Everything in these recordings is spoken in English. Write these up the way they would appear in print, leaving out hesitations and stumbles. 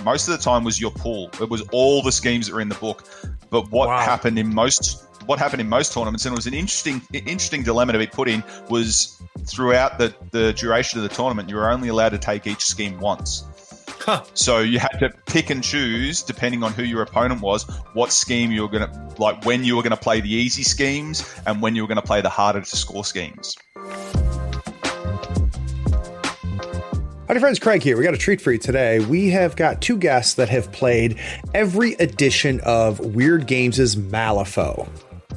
most of the time was your pool. It was all the schemes that were in the book. But what happened in most tournaments, and it was an interesting dilemma to be put in, was throughout the duration of the tournament, you were only allowed to take each scheme once. So you had to pick and choose, depending on who your opponent was, what scheme you were going to, like when you were going to play the easy schemes and when you were going to play the harder to score schemes. Howdy friends, Craig here. We got a treat for you today. We have got two guests that have played every edition of Wyrd Games' Malifaux.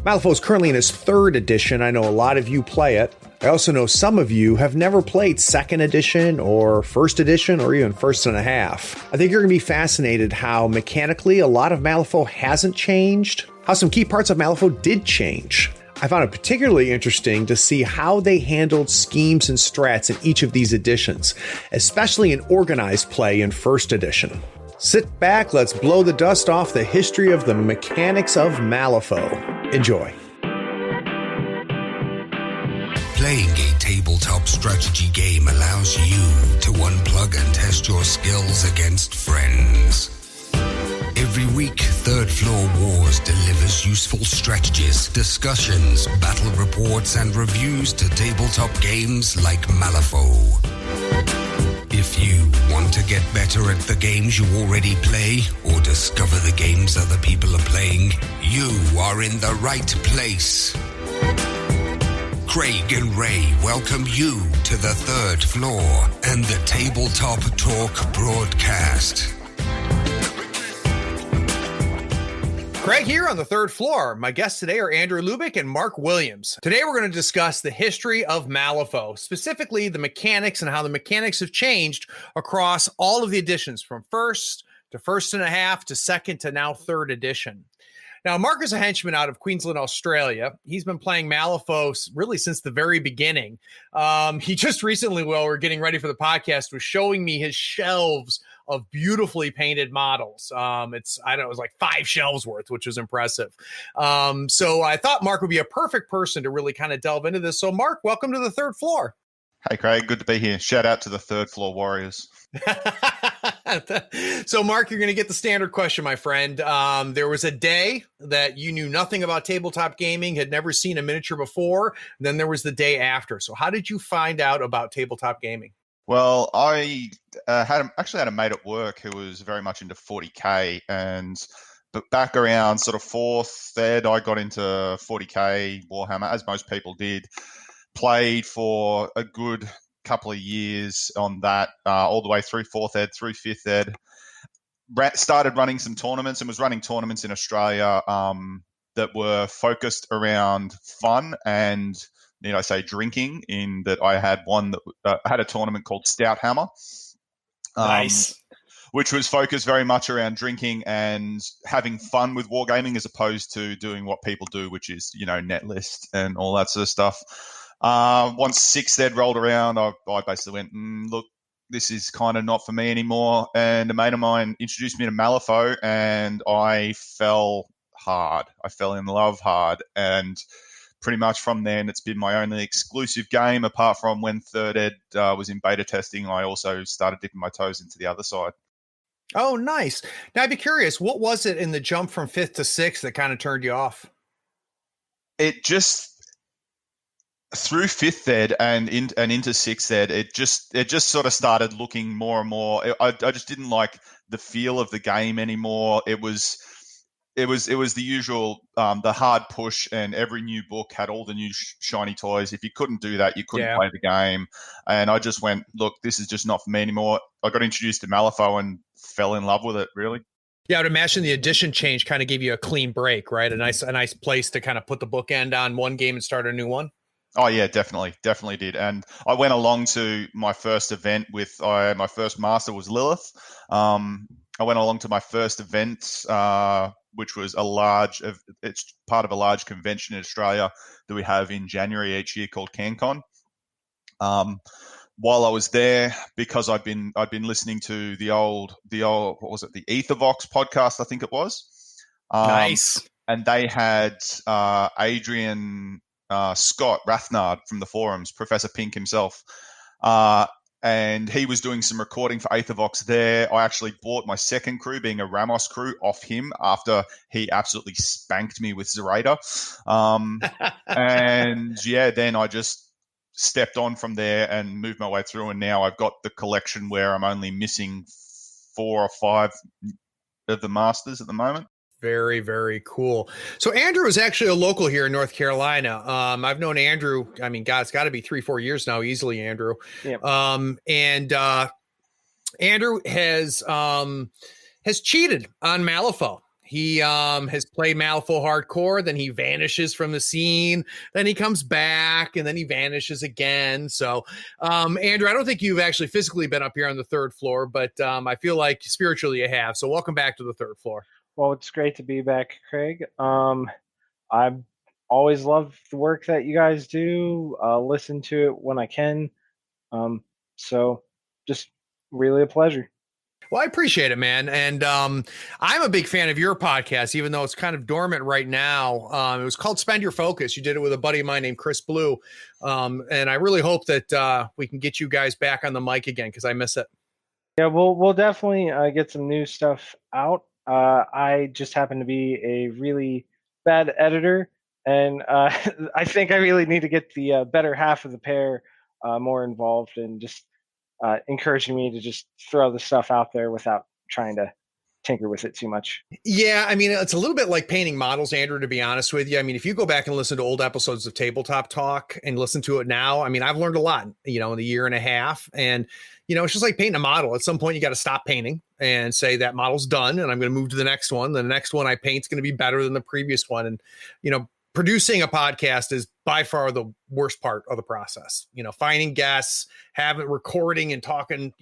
Malifaux is currently in his third edition. I know a lot of you play it. I also know some of you have never played second edition or first edition or even first and a half. I think you're going to be fascinated how mechanically a lot of Malifaux hasn't changed, how some key parts of Malifaux did change. I found it particularly interesting to see how they handled schemes and strats in each of these editions, especially in organized play in first edition. Sit back, let's blow the dust off the history of the mechanics of Malifaux. Enjoy. Playing a tabletop strategy game allows you to unplug and test your skills against friends. Every week, Third Floor Wars delivers useful strategies, discussions, battle reports, and reviews to tabletop games like Malifaux. If you want to get better at the games you already play, or discover the games other people are playing, you are in the right place. Craig and Ray welcome you to the Third Floor and the Tabletop Talk broadcast. Craig here on the Third Floor. My guests today are Andrew Lubich and Mark Williams. Today we're going to discuss the history of Malifaux, specifically the mechanics and how the mechanics have changed across all of the editions, from first to first and a half to second to now third edition. Now, Mark is a henchman out of Queensland, Australia. He's been playing Malifaux really since the very beginning. He just recently, while we're getting ready for the podcast, was showing me his shelves of beautifully painted models. It was like 5 shelves worth, which was impressive. So I thought Mark would be a perfect person to really kind of delve into this. So Mark, welcome to the Third Floor. Hey, Craig, good to be here. Shout out to the Third Floor Warriors. So, Mark, you're going to get the standard question, my friend. There was a day that you knew nothing about tabletop gaming, had never seen a miniature before. And then there was the day after. So how did you find out about tabletop gaming? Well, I actually had a mate at work who was very much into 40K, but back around sort of 4th ed, I got into 40K Warhammer, as most people did. Played for a good couple of years on that, all the way through 4th ed, through 5th ed. Started running some tournaments and was running tournaments in Australia that were focused around fun and, say drinking. In that, I had one that had a tournament called Stout Hammer. Nice. Which was focused very much around drinking and having fun with wargaming, as opposed to doing what people do, which is, net list and all that sort of stuff. Once 6th ed rolled around, I basically went, look, this is kind of not for me anymore. And a mate of mine introduced me to Malifaux, and I fell hard. I fell in love hard. And pretty much from then, it's been my only exclusive game, apart from when 3rd ed was in beta testing. I also started dipping my toes into the other side. Oh, nice. Now, I'd be curious, what was it in the jump from 5th to 6th that kind of turned you off? It just... Through 5th ed and into 6th ed, it just sort of started looking more and more. I just didn't like the feel of the game anymore. It was the usual, the hard push, and every new book had all the new shiny toys. If you couldn't do that, you couldn't play the game. And I just went, look, this is just not for me anymore. I got introduced to Malifaux and fell in love with it, really. Yeah, I would imagine the edition change kind of gave you a clean break, right? A nice place to kind of put the bookend on one game and start a new one. Oh, yeah, definitely did. And I went along to my first event with my first master was Lilith. I went along to my first event, which was it's part of a large convention in Australia that we have in January each year called CanCon. While I was there, because I'd been listening to the old what was it, the Ethervox podcast, I think it was. Nice. And they had Adrian Scott Rathnard from the forums, Professor Pink himself. And and he was doing some recording for Aethervox there. I actually bought my second crew, being a Ramos crew, off him after he absolutely spanked me with Zoraida. And yeah, then I just stepped on from there and moved my way through, and now I've got the collection where I'm only missing 4 or 5 of the Masters at the moment. Very, very cool. So Andrew is actually a local here in North Carolina. I've known Andrew, I mean, God, it's got to be 3-4 years now, easily, Andrew. Yep. Andrew has cheated on Malifaux. He has played Malifaux hardcore, then he vanishes from the scene, then he comes back, and then he vanishes again. So, Andrew, I don't think you've actually physically been up here on the 3rd floor, but I feel like spiritually you have. So welcome back to the 3rd floor. Well, it's great to be back, Craig. I've always loved the work that you guys do, listen to it when I can. So just really a pleasure. Well, I appreciate it, man. And I'm a big fan of your podcast, even though it's kind of dormant right now. It was called Spend Your Focus. You did it with a buddy of mine named Chris Blue. And I really hope that we can get you guys back on the mic again, because I miss it. Yeah, we'll definitely get some new stuff out. I just happen to be a really bad editor, and I think I really need to get the better half of the pair more involved and just encouraging me to just throw the stuff out there without trying to tinker with it too much. Yeah, I mean, it's a little bit like painting models, Andrew, to be honest with you. I mean, if you go back and listen to old episodes of Tabletop Talk and listen to it now, I mean, I've learned a lot, in the year and a half. And, it's just like painting a model. At some point, you got to stop painting and say that model's done, and I'm going to move to the next one. The next one I paint is going to be better than the previous one. And, producing a podcast is by far the worst part of the process. Finding guests, having recording and talking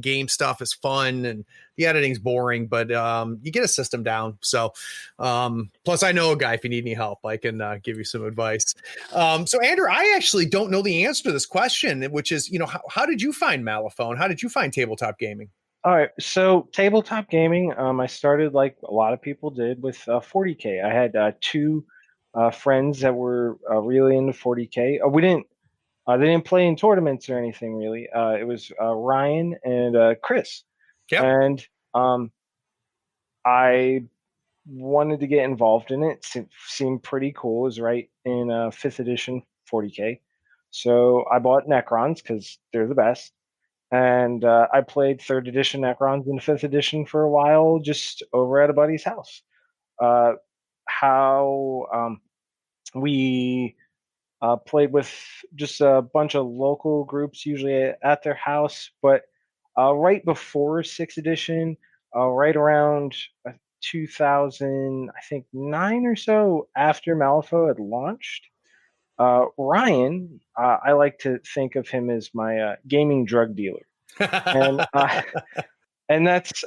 game stuff is fun, and the editing's boring, but you get a system down. So plus I know a guy, if you need any help, I can give you some advice. So Andrew, I actually don't know the answer to this question, which is, how did you find Malifaux? How did you find tabletop gaming? All right, so tabletop gaming, I started like a lot of people did with 40K. I had 2 friends that were really into 40K. They didn't play in tournaments or anything really. It was Ryan and Chris. Yep. And I wanted to get involved in it. It seemed pretty cool. It was right in 5th edition 40K. So I bought Necrons because they're the best. And I played 3rd edition Necrons in 5th edition for a while, just over at a buddy's house. We played with just a bunch of local groups, usually at their house. But right before 6th edition, right around 2009 or so, after Malifaux had launched, Ryan, I like to think of him as my gaming drug dealer. And that's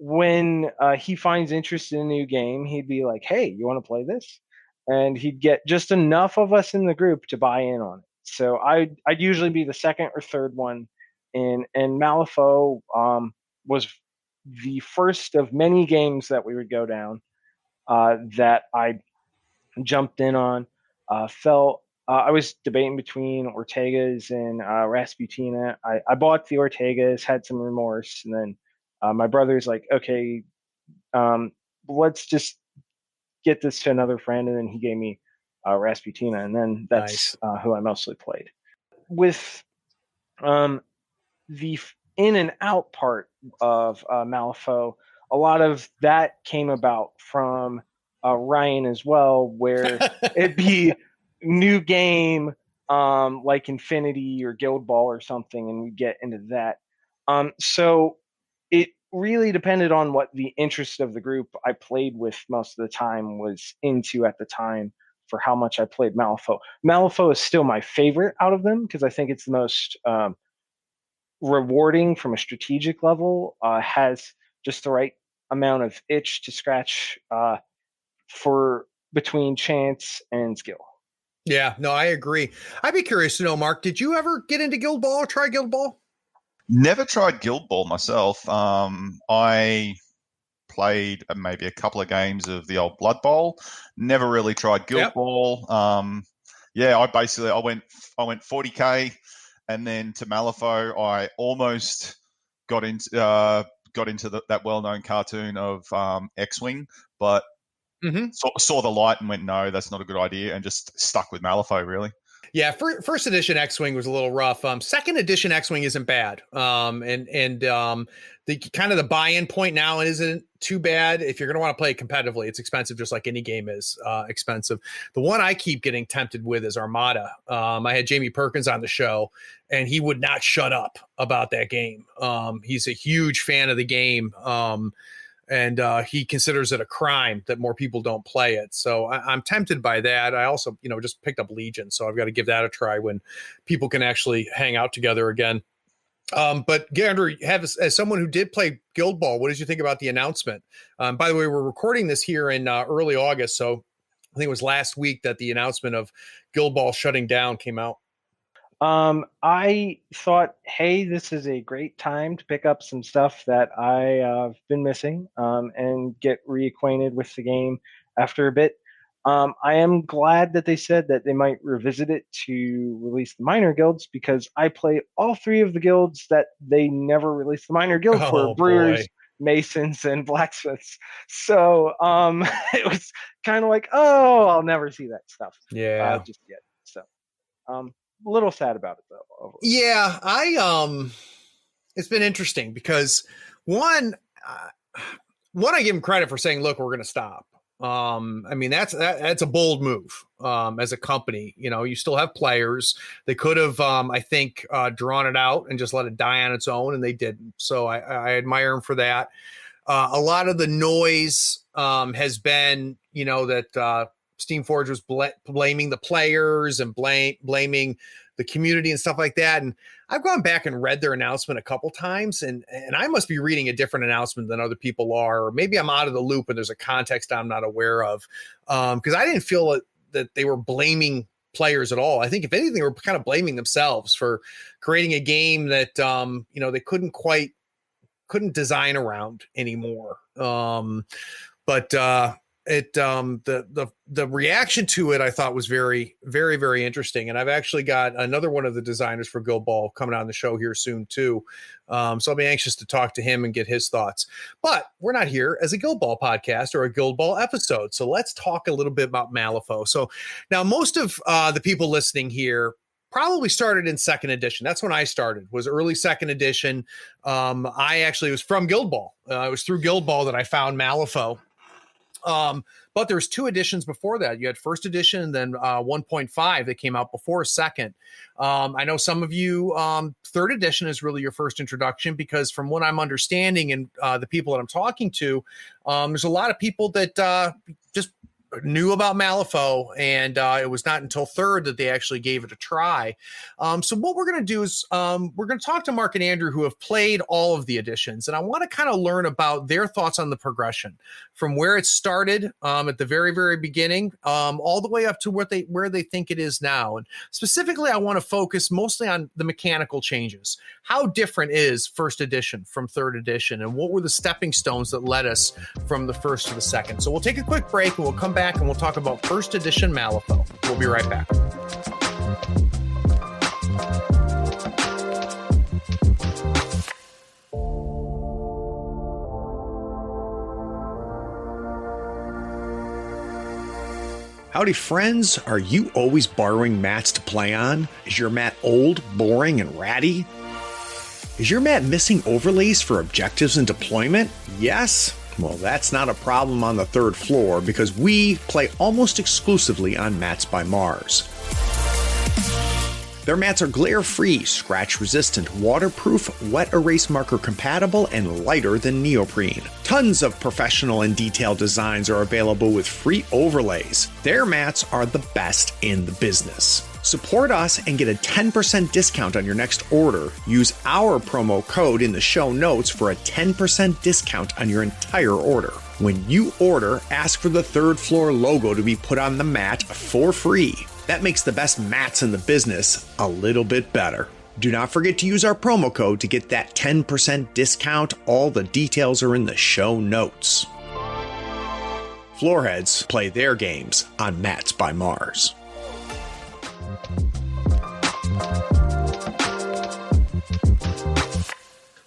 when he finds interest in a new game, he'd be like, "Hey, you want to play this?" And he'd get just enough of us in the group to buy in on it. So I'd usually be the 2nd or 3rd one in, and Malifaux was the first of many games that we would go down that I jumped in on. I was debating between Ortegas and Rasputina. I bought the Ortegas, had some remorse, and then my brother's like, "Okay, let's just get this to another friend," and then he gave me Rasputina, and then that's nice. Who I mostly played. With the in and out part of Malifaux, a lot of that came about from Ryan as well, where it'd be new game like Infinity or Guild Ball or something, and we get into that. So it really depended on what the interest of the group I played with most of the time was into at the time for how much I played Malifaux. Malifaux is still my favorite out of them because I think it's the most rewarding from a strategic level, has just the right amount of itch to scratch for between chance and skill. Yeah, no, I agree. I'd be curious to know, Mark, did you ever get into Guild Ball or try Guild Ball? Never tried Guild Ball myself. I played maybe a couple of games of the old Blood Bowl. Never really tried Guild Ball. I went 40K, and then to Malifaux, I almost got into that well-known cartoon of X-Wing, but saw the light and went, no, that's not a good idea, and just stuck with Malifaux, really. Yeah, first edition X-Wing was a little rough. Second edition X-Wing isn't bad. The kind of the buy-in point now isn't too bad. If you're going to want to play it competitively, it's expensive, just like any game is expensive. The one I keep getting tempted with is Armada. I had Jamie Perkins on the show, and he would not shut up about that game. He's a huge fan of the game. And he considers it a crime that more people don't play it. So I'm tempted by that. I also, just picked up Legion, so I've got to give that a try when people can actually hang out together again. But Andrew, as someone who did play Guild Ball, what did you think about the announcement? By the way, we're recording this here in early August, so I think it was last week that the announcement of Guild Ball shutting down came out. I thought, hey, this is a great time to pick up some stuff that I've been missing and get reacquainted with the game after a bit. I am glad that they said that they might revisit it to release the minor guilds, because I play all 3 of the guilds that they never released the minor guild for: Brewers, Masons, and Blacksmiths. So it was kind of like, oh, I'll never see that stuff just yet. So a little sad about it, though. Overall. Yeah, it's been interesting because one, I give them credit for saying, look, we're going to stop. I mean, that's a bold move as a company. You still have players. They could have, I think, drawn it out and just let it die on its own, and they didn't. So I admire them for that. A lot of the noise has been, that Steamforge was blaming the players and blaming the community and stuff like that. And I've gone back and read their announcement a couple times, and I must be reading a different announcement than other people are, or maybe I'm out of the loop and there's a context I'm not aware of. Because I didn't feel that they were blaming players at all. I think if anything, they were kind of blaming themselves for creating a game that, they couldn't design around anymore. But the reaction to it, I thought, was very, very, very interesting. And I've actually got another one of the designers for Guild Ball coming on the show here soon too. So I'll be anxious to talk to him and get his thoughts. But we're not here as a Guild Ball podcast or a Guild Ball episode. So let's talk a little bit about Malifaux. So now most of the people listening here probably started in second edition. That's when I started, was early second edition. I actually was from Guild Ball. It was through Guild Ball that I found Malifaux. But there's 2 editions before that. You had first edition and then 1.5 that came out before second. I know some of you, third edition is really your first introduction, because from what I'm understanding and the people that I'm talking to, there's a lot of people that just knew about Malifaux, and it was not until third that they actually gave it a try. So what we're going to do is we're going to talk to Mark and Andrew, who have played all of the editions, and I want to kind of learn about their thoughts on the progression from where it started at the very, very beginning, all the way up to where they think it is now. And specifically, I want to focus mostly on the mechanical changes. How different is first edition from third edition, and what were the stepping stones that led us from the first to the second? So we'll take a quick break, and we'll come back and we'll talk about first edition Malifaux. We'll be right back. Howdy, friends. Are you always borrowing mats to play on? Is your mat old, boring, and ratty? Is your mat missing overlays for objectives and deployment? Yes? Well, that's not a problem on the third floor, because we play almost exclusively on Mats by Mars. Their mats are glare-free, scratch-resistant, waterproof, wet erase marker compatible, and lighter than neoprene. Tons of professional and detailed designs are available with free overlays. Their mats are the best in the business. Support us and get a 10% discount on your next order. Use our promo code in the show notes for a 10% discount on your entire order. When you order, ask for the third floor logo to be put on the mat for free. That makes the best mats in the business a little bit better. Do not forget to use our promo code to get that 10% discount. All the details are in the show notes. Floorheads play their games on Mats by Mars.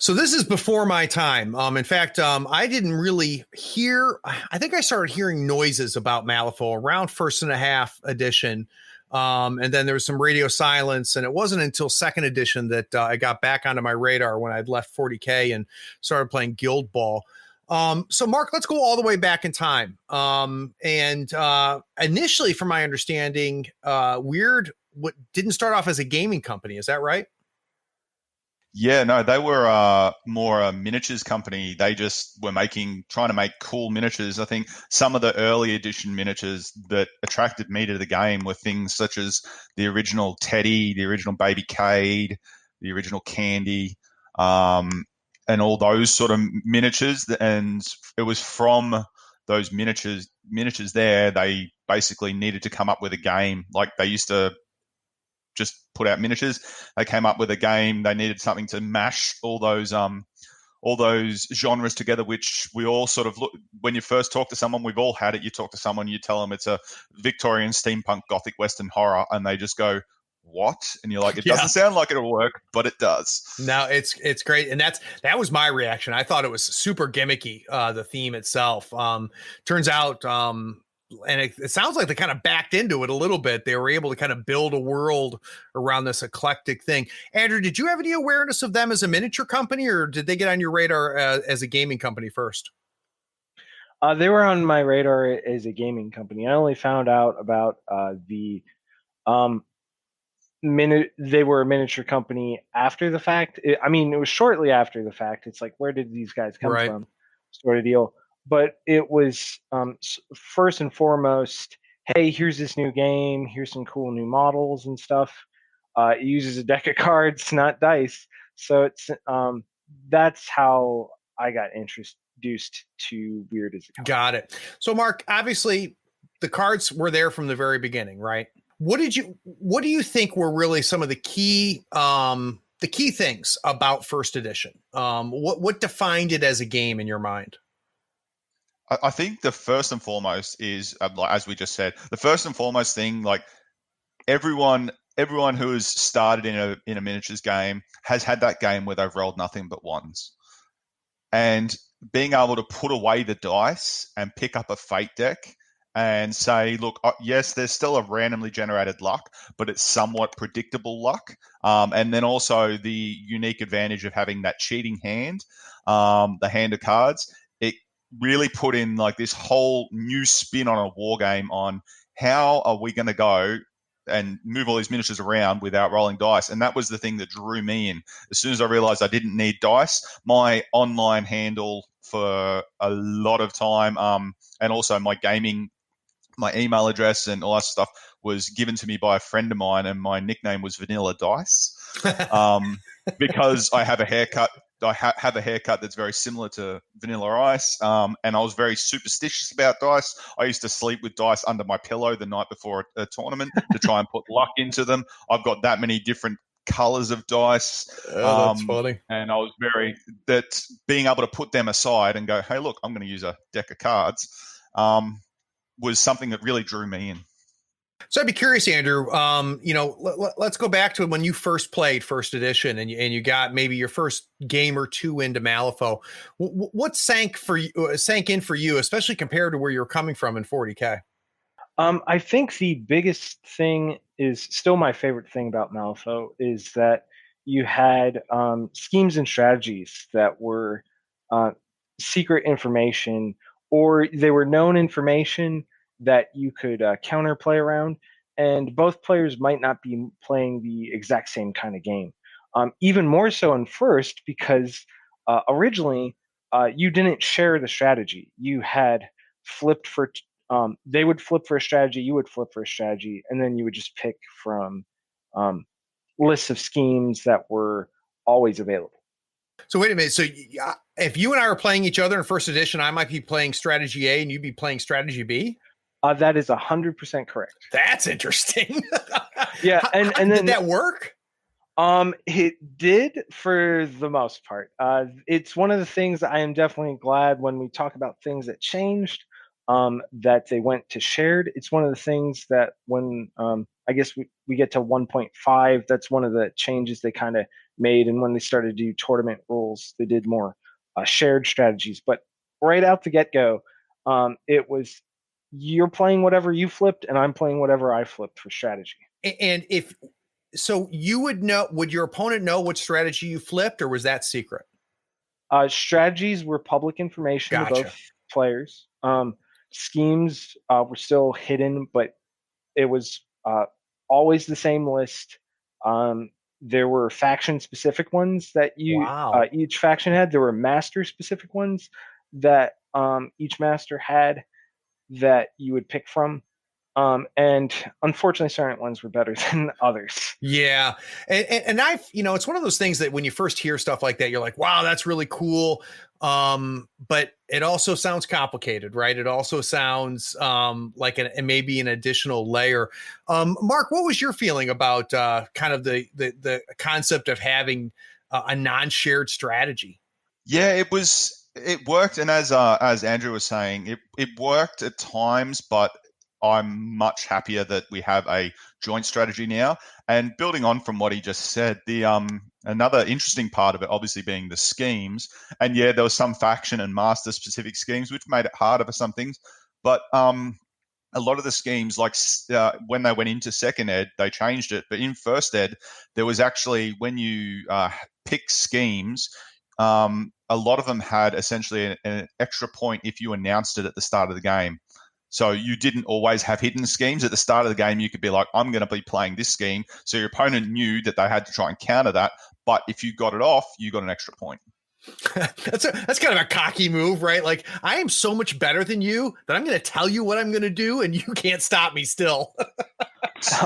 So this is before my time. In fact, I didn't really hear. I think I started hearing noises about Malifaux around first and a half edition, and then there was some radio silence. And it wasn't until second edition that I got back onto my radar when I'd left 40K and started playing Guild Ball. So Mark, let's go all the way back in time. Initially, from my understanding, Wyrd didn't start off as a gaming company. Is that right? Yeah, no, they were more a miniatures company. They just were trying to make cool miniatures. I think some of the early edition miniatures that attracted me to the game were things such as the original Teddy, the original Baby Cade, the original Candy, and all those sort of miniatures. And it was from those miniatures there, they basically needed to come up with a game. Like they used to just put out miniatures. They came up with a game. They needed something to mash all those genres together, which we all sort of look. When you first talk to someone, we've all had it. You talk to someone, you tell them it's a Victorian steampunk gothic western horror, and they just go, "What?" And you're like, "It doesn't sound like it'll work, but it does." No, it's great, and that was my reaction. I thought it was super gimmicky, the theme itself. Turns out, and it sounds like they kind of backed into it a little bit. They were able to kind of build a world around this eclectic thing. Andrew, did you have any awareness of them as a miniature company, or did they get on your radar as a gaming company first? They were on my radar as a gaming company. I only found out about they were a miniature company after the fact. It was shortly after the fact. It's like, where did these guys come from? Sort of deal. But it was first and foremost, hey, here's this new game. Here's some cool new models and stuff. It uses a deck of cards, not dice. So it's that's how I got introduced to Wyrd as a company. Got it. So, Mark, obviously, the cards were there from the very beginning, right? What do you think were really some of the key things about first edition? What defined it as a game in your mind? I think the first and foremost is, as we just said, the first and foremost thing, like everyone who has started in a miniatures game has had that game where they've rolled nothing but ones. And being able to put away the dice and pick up a fate deck and say, look, yes, there's still a randomly generated luck, but it's somewhat predictable luck. And then also the unique advantage of having that cheating hand, the hand of cards. It really put in like this whole new spin on a war game on how are we going to go and move all these miniatures around without rolling dice. And that was the thing that drew me in. As soon as I realized I didn't need dice, my online handle for a lot of time, and also my email address and all that stuff was given to me by a friend of mine, and my nickname was Vanilla Dice, because I have a haircut. I have a haircut that's very similar to Vanilla Ice, and I was very superstitious about dice. I used to sleep with dice under my pillow the night before a tournament to try and put luck into them. I've got that many different colors of dice. Oh, that's funny. And I was that being able to put them aside and go, hey, look, I'm going to use a deck of cards, was something that really drew me in. So I'd be curious, Andrew, let's go back to when you first played first edition and you got maybe your first game or two into Malifaux. What sank in for you, especially compared to where you're coming from in 40K? I think the biggest thing is still my favorite thing about Malifaux is that you had schemes and strategies that were secret information, or they were known information that you could counterplay around, and both players might not be playing the exact same kind of game. Even more so in first, because originally you didn't share the strategy. You had flipped for, they would flip for a strategy, you would flip for a strategy, and then you would just pick from lists of schemes that were always available. So wait a minute. So if you and I were playing each other in first edition, I might be playing strategy A and you'd be playing strategy B? That is 100% correct. That's interesting. Yeah, and then did that work? It did for the most part. It's one of the things I am definitely glad when we talk about things that changed, that they went to shared. It's one of the things that when I guess we get to 1.5, that's one of the changes they kind of made, and when they started to do tournament rules, they did more shared strategies. But right out the get-go, it was you're playing whatever you flipped, and I'm playing whatever I flipped for strategy. And if so, you would your opponent know what strategy you flipped, or was that secret? Strategies were public information to Gotcha. both players. Schemes were still hidden, but it was always the same list. There were faction-specific ones that each faction had. There were master-specific ones that each master had that you would pick from. And unfortunately, certain ones were better than others. Yeah. And I've, it's one of those things that when you first hear stuff like that, you're like, wow, that's really cool. But it also sounds complicated, right? It also sounds like maybe an additional layer. Mark, what was your feeling about kind of the concept of having a non-shared strategy? Yeah, it worked. And as Andrew was saying, it worked at times, but I'm much happier that we have a joint strategy now. And building on from what he just said, the another interesting part of it obviously being the schemes. And yeah, there was some faction and master specific schemes, which made it harder for some things. But a lot of the schemes, like when they went into second ed, they changed it. But in first ed, there was actually, when you pick schemes, a lot of them had essentially an extra point if you announced it at the start of the game. So you didn't always have hidden schemes. At the start of the game, you could be like, I'm going to be playing this scheme. So your opponent knew that they had to try and counter that. But if you got it off, you got an extra point. That's kind of a cocky move, right? Like, I am so much better than you that I'm going to tell you what I'm going to do, and you can't stop me still.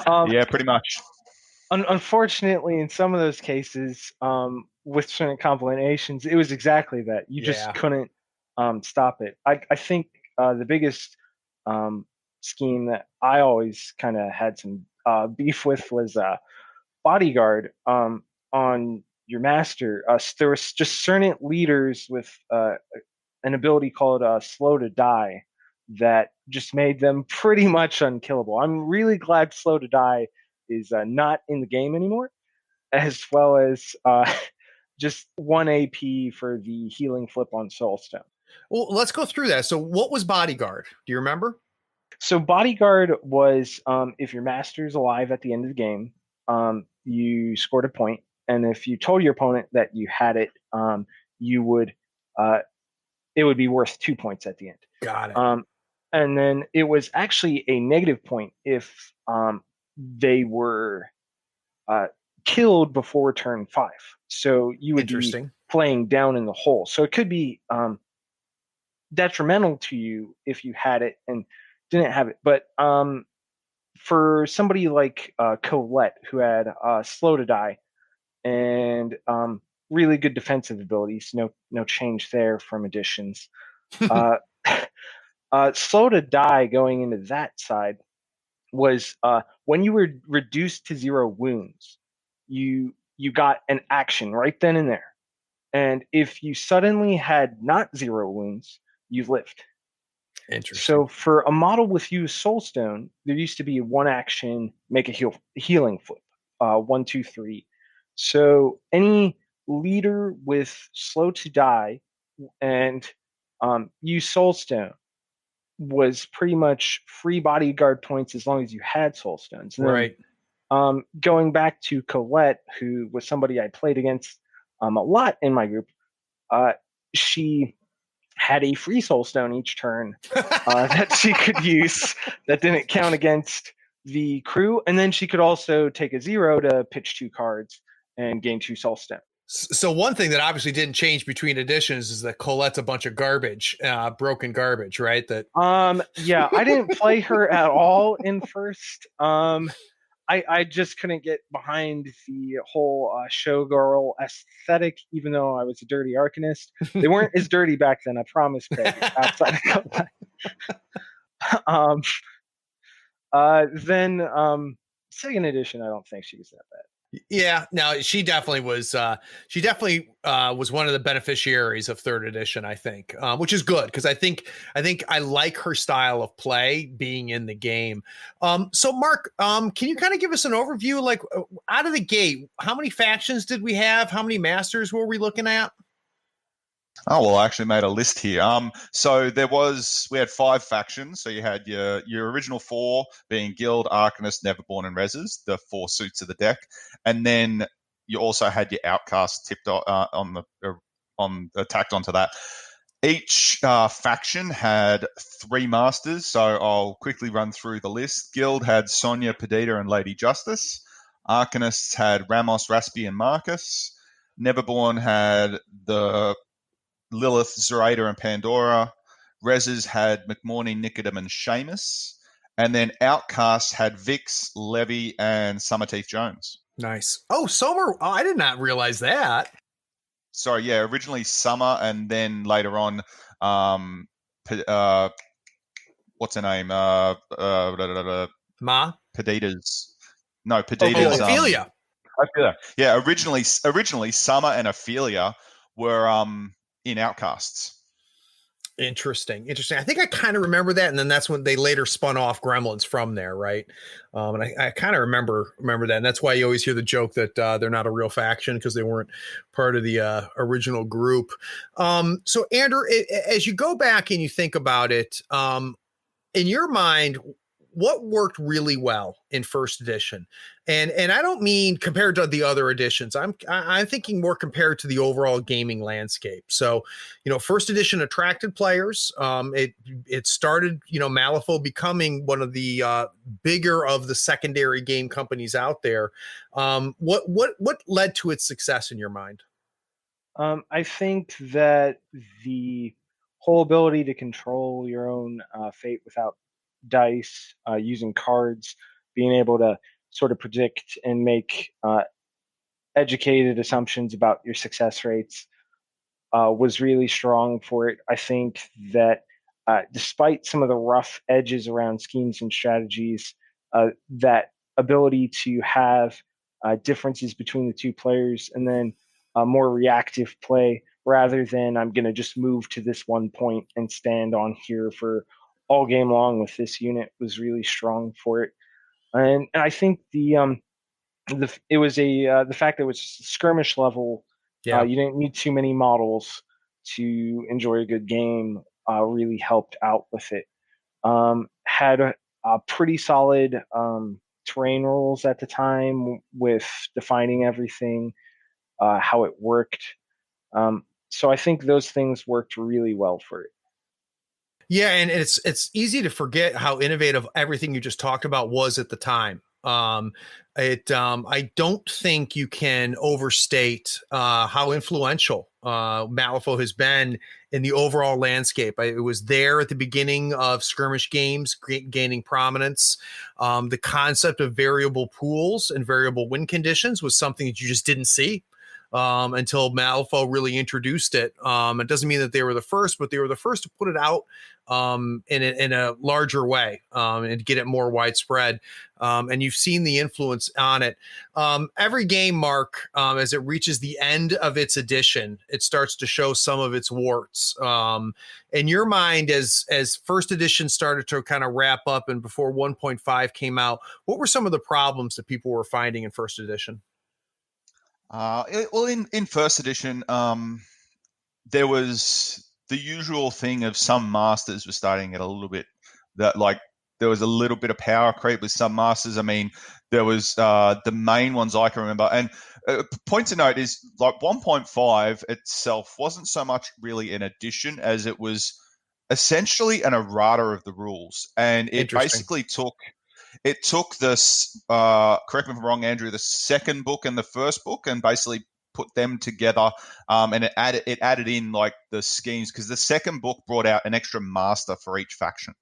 Yeah, pretty much. Unfortunately, in some of those cases, with certain combinations, it was exactly that. You just couldn't stop it. I think the biggest scheme that I always kind of had some beef with was bodyguard on your master. There was just certain leaders with an ability called slow to die that just made them pretty much unkillable. I'm really glad slow to die is not in the game anymore, as well as just 1 AP for the healing flip on Soulstone. Well, let's go through that. So what was bodyguard? Do you remember? So bodyguard was if your master's alive at the end of the game, you scored a point, and if you told your opponent that you had it, you would it would be worth 2 points at the end. Got it. And then it was actually a negative point if they were killed before turn 5. So you would be playing down in the hole. So it could be detrimental to you if you had it and didn't have it. But for somebody like Colette, who had slow to die and really good defensive abilities, no change there from additions. Slow to die going into that side was when you were reduced to 0 wounds, you got an action right then and there. And if you suddenly had not 0 wounds, you lived. Interesting. So for a model with you Soulstone, there used to be 1 action, make a healing flip, 1, 2, 3. So any leader with slow to die and use Soulstone was pretty much free bodyguard points as long as you had Soulstones. Right. Going back to Colette, who was somebody I played against a lot in my group, she had a free Soulstone each turn that she could use that didn't count against the crew. And then she could also take a 0 to pitch 2 cards and gain 2 Soulstone. So one thing that obviously didn't change between editions is that Colette's a bunch of garbage, broken garbage, right? Yeah, I didn't play her at all in first. I just couldn't get behind the whole showgirl aesthetic, even though I was a dirty Arcanist. They weren't as dirty back then, I promise, Craig, outside of Colette. Then second edition, I don't think she was that bad. Yeah, no, she definitely was. She definitely was one of the beneficiaries of third edition, I think, which is good because I think I like her style of play being in the game. So, Mark, can you kind of give us an overview, like out of the gate, how many factions did we have? How many masters were we looking at? Oh well, I actually made a list here. So we had 5 factions. So you had your original 4 being Guild, Arcanist, Neverborn, and Reses, the 4 suits of the deck, and then you also had your Outcast tipped on tacked onto that. Each faction had 3 masters, so I'll quickly run through the list. Guild had Sonia, Perdita, and Lady Justice. Arcanists had Ramos, Raspi, and Marcus. Neverborn had the Lilith, Zoraida, and Pandora. Reses had McMorning, Nicodem, and Seamus. And then Outcasts had Vix, Levy, and Summerteeth Jones. Nice. Oh, Summer. Oh, I did not realize that. Sorry, yeah, originally Summer, and then later on, what's her name? Ma? Perdita's. No, Perdita's. Ophelia. Yeah, originally Summer and Ophelia were in Outcasts. Interesting. I think I kind of remember that, and then that's when they later spun off Gremlins from there, right? And I kind of remember that, and that's why you always hear the joke that they're not a real faction because they weren't part of the original group. So, Andrew, as you go back and you think about it, in your mind, what worked really well in first edition? And I don't mean compared to the other editions. I'm thinking more compared to the overall gaming landscape. So, first edition attracted players. It started, Malifaux becoming one of the bigger of the secondary game companies out there. What led to its success in your mind? I think that the whole ability to control your own fate without dice, using cards, being able to sort of predict and make educated assumptions about your success rates was really strong for it. I think that despite some of the rough edges around schemes and strategies, that ability to have differences between the 2 players and then more reactive play rather than I'm going to just move to this one point and stand on here for all game long with this unit was really strong for it. And I think the fact that it was skirmish level. Yeah. You didn't need too many models to enjoy a good game. Really helped out with it. Had a pretty solid terrain rules at the time with defining everything, how it worked. So I think those things worked really well for it. Yeah, and it's easy to forget how innovative everything you just talked about was at the time. I don't think you can overstate how influential Malifaux has been in the overall landscape. It was there at the beginning of skirmish games, gaining prominence. The concept of variable pools and variable win conditions was something that you just didn't see until Malifaux really introduced it. It doesn't mean that they were the first, but they were the first to put it out in a larger way and get it more widespread. And you've seen the influence on it. Every game, Mark, as it reaches the end of its edition, it starts to show some of its warts. In your mind, as first edition started to kind of wrap up and before 1.5 came out, what were some of the problems that people were finding in first edition? Well, in first edition, there was the usual thing of some masters were starting at a little bit there was a little bit of power creep with some masters. I mean, there was the main ones I can remember. And point to note is like 1.5 itself wasn't so much really an addition as it was essentially an errata of the rules. And it basically took this, correct me if I'm wrong, Andrew, the second book and the first book and basically put them together, and it added in like the schemes because the second book brought out an extra master for each faction.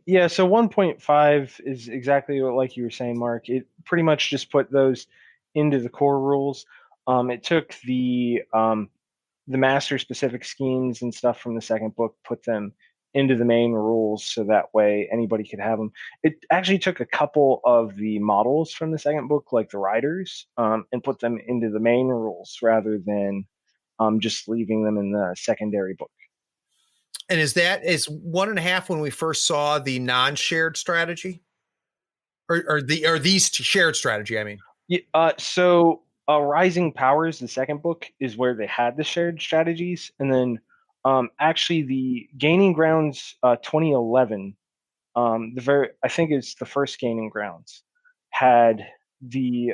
Yeah, so 1.5 is exactly like you were saying, Mark. It pretty much just put those into the core rules. It took the master specific schemes and stuff from the second book, put them into the main rules so that way anybody could have them. It actually took a couple of the models from the second book, like the riders, and put them into the main rules rather than just leaving them in the secondary book. And is 1.5 when we first saw the non-shared strategy, or these shared strategy? I mean, yeah. So Rising Powers, the second book, is where they had the shared strategies, and then actually the Gaining Grounds 2011, I think it's the first Gaining Grounds, had the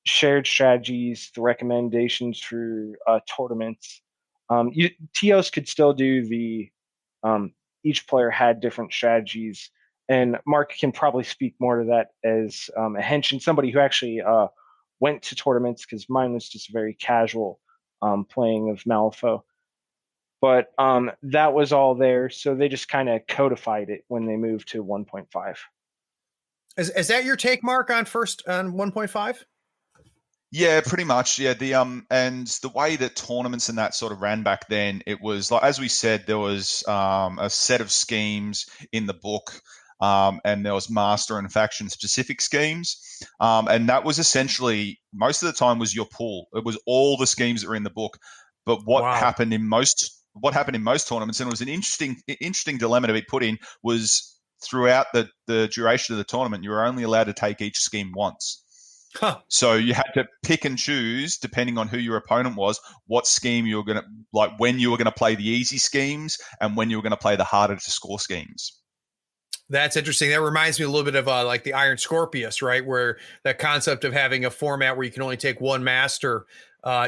shared strategies, the recommendations for tournaments. TOs could still do each player had different strategies, and Mark can probably speak more to that as a hench and somebody who actually went to tournaments, because mine was just very casual playing of Malifaux. But that was all there, so they just kind of codified it when they moved to 1.5. Is that your take, Mark, on 1.5? Yeah, pretty much. Yeah, and the way that tournaments and that sort of ran back then, it was like, as we said, there was a set of schemes in the book, and there was master and faction specific schemes, and that was essentially most of the time was your pool. It was all the schemes that were in the book. But what happened in most tournaments, and it was an interesting dilemma to be put in, was throughout the duration of the tournament, you were only allowed to take each scheme once. Huh. So you had to pick and choose, depending on who your opponent was, what scheme you were going to, like when you were going to play the easy schemes and when you were going to play the harder to score schemes. That's interesting. That reminds me a little bit of like the Iron Scorpius, right? Where that concept of having a format where you can only take one master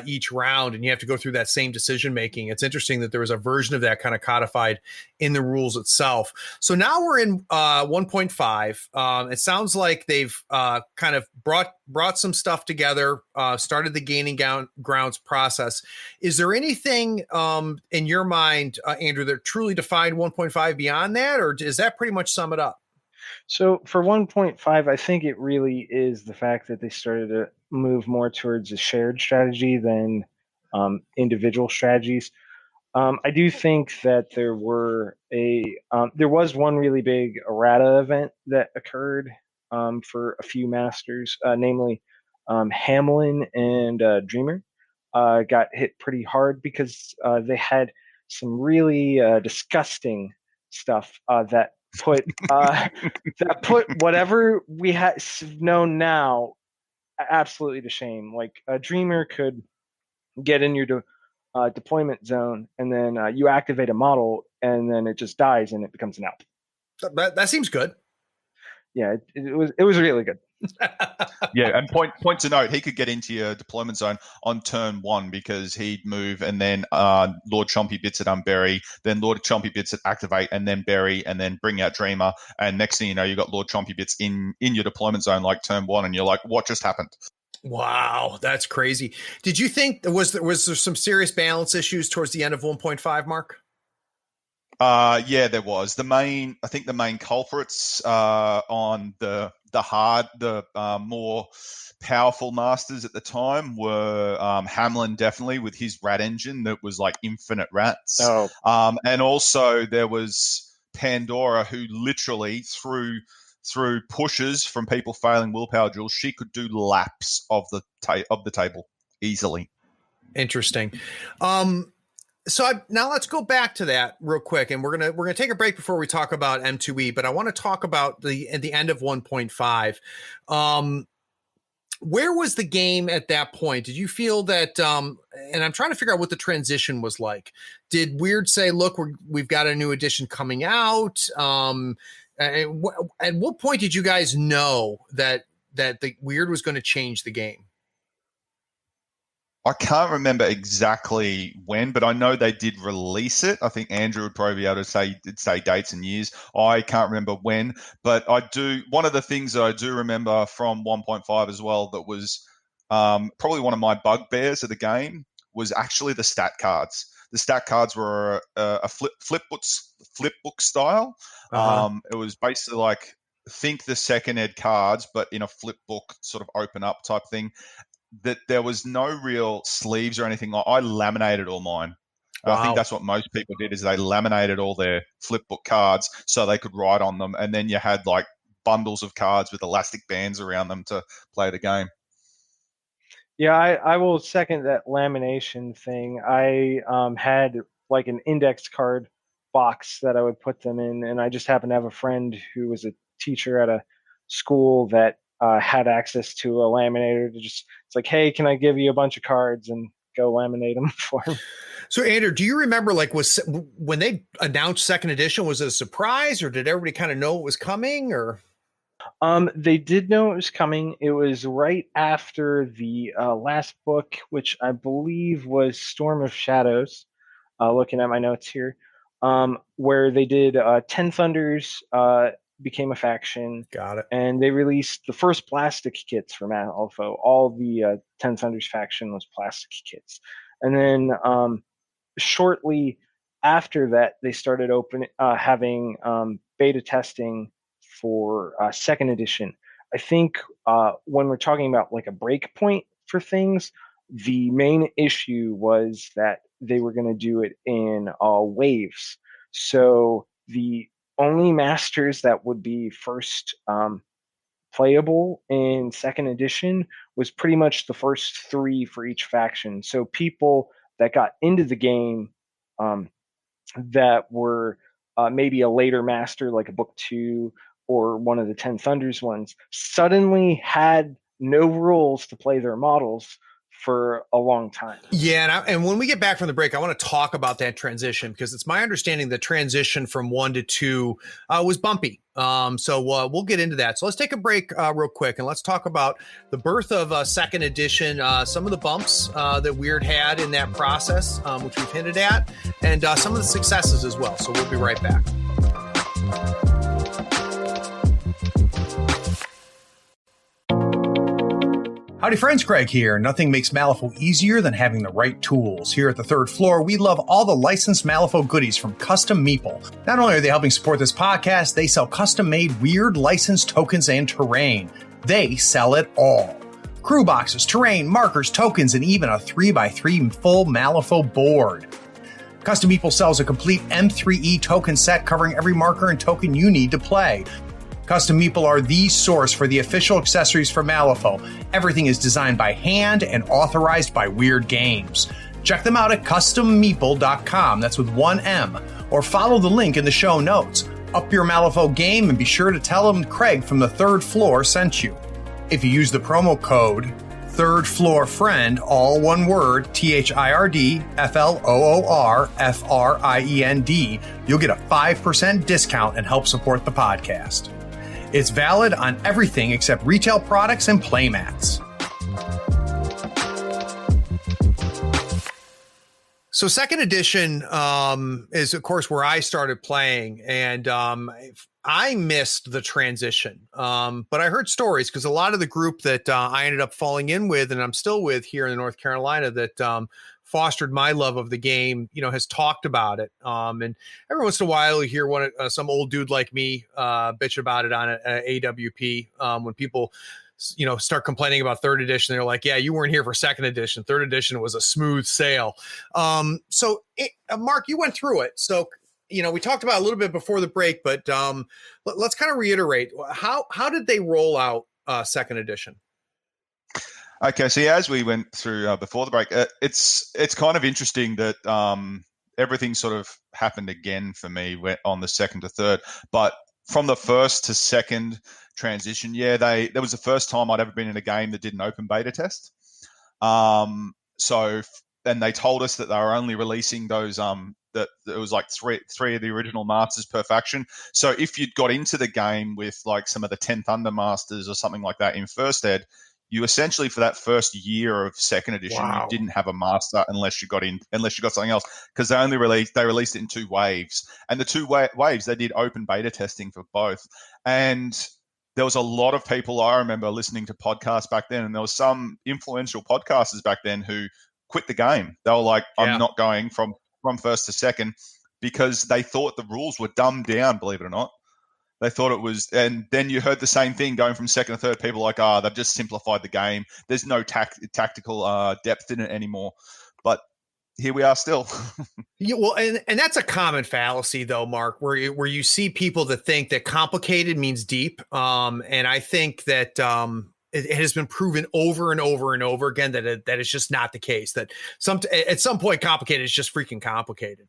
each round, and you have to go through that same decision making. It's interesting that there was a version of that kind of codified in the rules itself. So now we're in 1.5. It sounds like they've kind of brought some stuff together, started the Gaining Grounds process. Is there anything in your mind, Andrew, that truly defined 1.5 beyond that, or does that pretty much sum it up? So for 1.5, I think it really is the fact that they started to move more towards a shared strategy than individual strategies. I do think that there was one really big errata event that occurred for a few masters, namely Hamlin and Dreamer got hit pretty hard because they had some really disgusting stuff that put whatever we had known now absolutely to shame. Like a Dreamer could get in your deployment zone, and then you activate a model, and then it just dies, and it becomes an ALP. That seems good. Yeah, it was really good. Yeah, and point to note, he could get into your deployment zone on turn 1 because he'd move, and then Lord Chompy Bits at unbury, then Lord Chompy Bits at activate, and then bury, and then bring out Dreamer, and next thing you know, you got Lord Chompy Bits in your deployment zone like turn 1, and you're like, what just happened? Wow, that's crazy. Did you think was there some serious balance issues towards the end of 1.5, Mark? Yeah, there was. I think the main culprits on the more powerful masters at the time were Hamlin, definitely, with his rat engine that was like infinite rats. Oh. And also there was Pandora, who literally through pushes from people failing willpower drills, she could do laps of the table easily. Interesting. So now let's go back to that real quick, and we're gonna take a break before we talk about M2E. But I want to talk about the end of 1.5. Where was the game at that point? Did you feel that? And I'm trying to figure out what the transition was like. Did Wyrd say, "Look, we've got a new edition coming out"? At what point did you guys know that the Wyrd was going to change the game? I can't remember exactly when, but I know they did release it. I think Andrew would probably be able to say dates and years. I can't remember when, but I do. One of the things that I do remember from 1.5 as well that was probably one of my bugbears of the game was actually the stat cards. The stat cards were a flip book style. Uh-huh. It was basically like think the second ed cards, but in a flip book sort of open up type thing. That there was no real sleeves or anything. I laminated all mine. And I think Wow. that's what most people did, is they laminated all their flipbook cards so they could write on them. And then you had like bundles of cards with elastic bands around them to play the game. Yeah, I will second that lamination thing. I had like an index card box that I would put them in, and I just happened to have a friend who was a teacher at a school that had access to a laminator. It's like, hey, can I give you a bunch of cards and go laminate them for me? So, Andrew, do you remember when they announced second edition? Was it a surprise, or did everybody kind of know it was coming? Or They did know it was coming. It was right after the last book, which I believe was Storm of Shadows. Looking at my notes here, where they did 10 Thunders became a faction. Got it. And they released the first plastic kits for Malifaux. All the 10 Thunders faction was plastic kits. And then shortly after that, they started having beta testing for second edition. I think when we're talking about like a break point for things, the main issue was that they were going to do it in waves. So the only masters that would be first playable in second edition was pretty much the first 3 for each faction. So people that got into the game that were maybe a later master, like a book 2 or one of the 10 Thunders ones, suddenly had no rules to play their models for a long time. Yeah, and when we get back from the break, I want to talk about that transition, because it's my understanding the transition from 1 to 2 was bumpy. So we'll get into that. So let's take a break real quick, and let's talk about the birth of second edition, some of the bumps that Wyrd had in that process, which we've hinted at, and some of the successes as well. So we'll be right back. Howdy friends, Craig here. Nothing makes Malifaux easier than having the right tools. Here at the third floor, we love all the licensed Malifaux goodies from Custom Meeple. Not only are they helping support this podcast, they sell custom-made Wyrd licensed tokens and terrain. They sell it all. Crew boxes, terrain, markers, tokens, and even a 3x3 full Malifaux board. Custom Meeple sells a complete M3E token set covering every marker and token you need to play. Custom Meeple are the source for the official accessories for Malifaux. Everything is designed by hand and authorized by Wyrd Games. Check them out at custommeeple.com, that's with 1 M, or follow the link in the show notes. Up your Malifaux game and be sure to tell them Craig from the third floor sent you. If you use the promo code Third Floor Friend, all one word, THIRD-FLOORFRIEND, you'll get a 5% discount and help support the podcast. It's valid on everything except retail products and playmats. So second edition is, of course, where I started playing, and I missed the transition. But I heard stories, because a lot of the group that I ended up falling in with, and I'm still with here in North Carolina, that fostered my love of the game, has talked about it. And every once in a while you hear some old dude like me bitch about it on AWP when people start complaining about third edition. They're like, yeah, you weren't here for second edition. Third edition was a smooth sail. Mark, you went through it. So, we talked about it a little bit before the break, but let's kind of reiterate. How did they roll out second edition? Okay, so as we went through before the break, it's kind of interesting that everything sort of happened again for me on the second to third. But from the first to second transition, that was the first time I'd ever been in a game that did an open beta test. And they told us that they were only releasing those that it was like three of the original masters per faction. So if you'd got into the game with like some of the 10 Thunder Masters or something like that in first ed, you essentially, for that first year of second edition, You didn't have a master unless you got something else, because they released it in 2 waves, and the 2 waves they did open beta testing for both. And there was a lot of people, I remember listening to podcasts back then, and there was some influential podcasters back then who quit the game. They were like, I'm not going from first to second, because they thought the rules were dumbed down, believe it or not. They thought it was, and then you heard the same thing going from second to third. People like, they've just simplified the game. There's no tactical depth in it anymore. But here we are still. Yeah, well, and that's a common fallacy, though, Mark, where you see people that think that complicated means deep, and I think that it has been proven over and over and over again that it's just not the case. That at some point, complicated is just freaking complicated.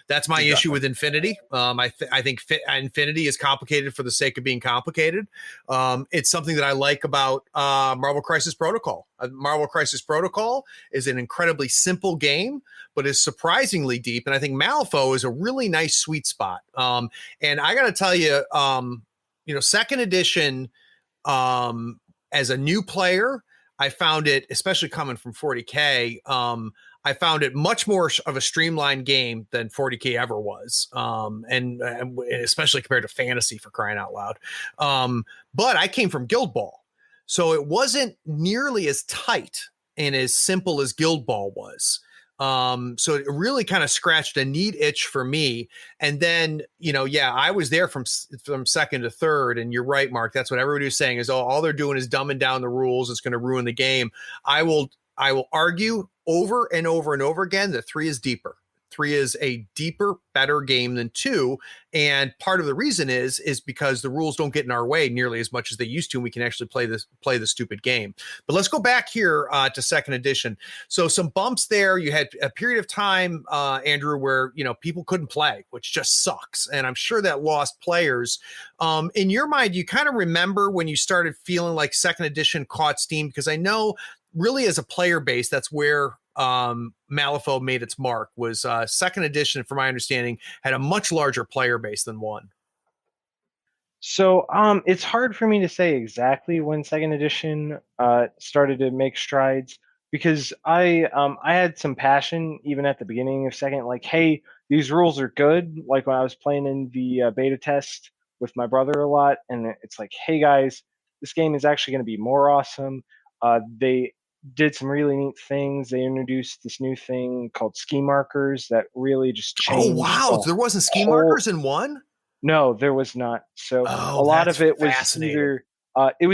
That's my issue with Infinity. I think Infinity is complicated for the sake of being complicated. It's something that I like about Marvel Crisis Protocol. Marvel Crisis Protocol is an incredibly simple game, but is surprisingly deep. And I think Malifaux is a really nice sweet spot. And I got to tell you, second edition, as a new player, I found it, especially coming from 40K, I found it much more of a streamlined game than 40K ever was. And especially compared to fantasy, for crying out loud. But I came from Guild Ball. So it wasn't nearly as tight and as simple as Guild Ball was. So it really kind of scratched a neat itch for me. And then, I was there from second to third. And you're right, Mark. That's what everybody was saying is, all they're doing is dumbing down the rules. It's going to ruin the game. I will argue over and over and over again that 3 is deeper. 3 is a deeper, better game than 2. And part of the reason is because the rules don't get in our way nearly as much as they used to, and we can actually play the stupid game. But let's go back here to second edition. So some bumps there. You had a period of time, Andrew, where people couldn't play, which just sucks. And I'm sure that lost players. In your mind, you kind of remember when you started feeling like second edition caught steam? Because I know really as a player base, that's where Malifaux made its mark. Was second edition, from my understanding, had a much larger player base than 1. So it's hard for me to say exactly when second edition started to make strides, because I had some passion even at the beginning of second, like, hey, these rules are good. Like when I was playing in the beta test with my brother a lot, and it's like, hey guys, this game is actually going to be more awesome. They did some really neat things. They introduced this new thing called ski markers that really just changed. Oh wow, there wasn't ski markers in 1? No, there was not. So a lot of it was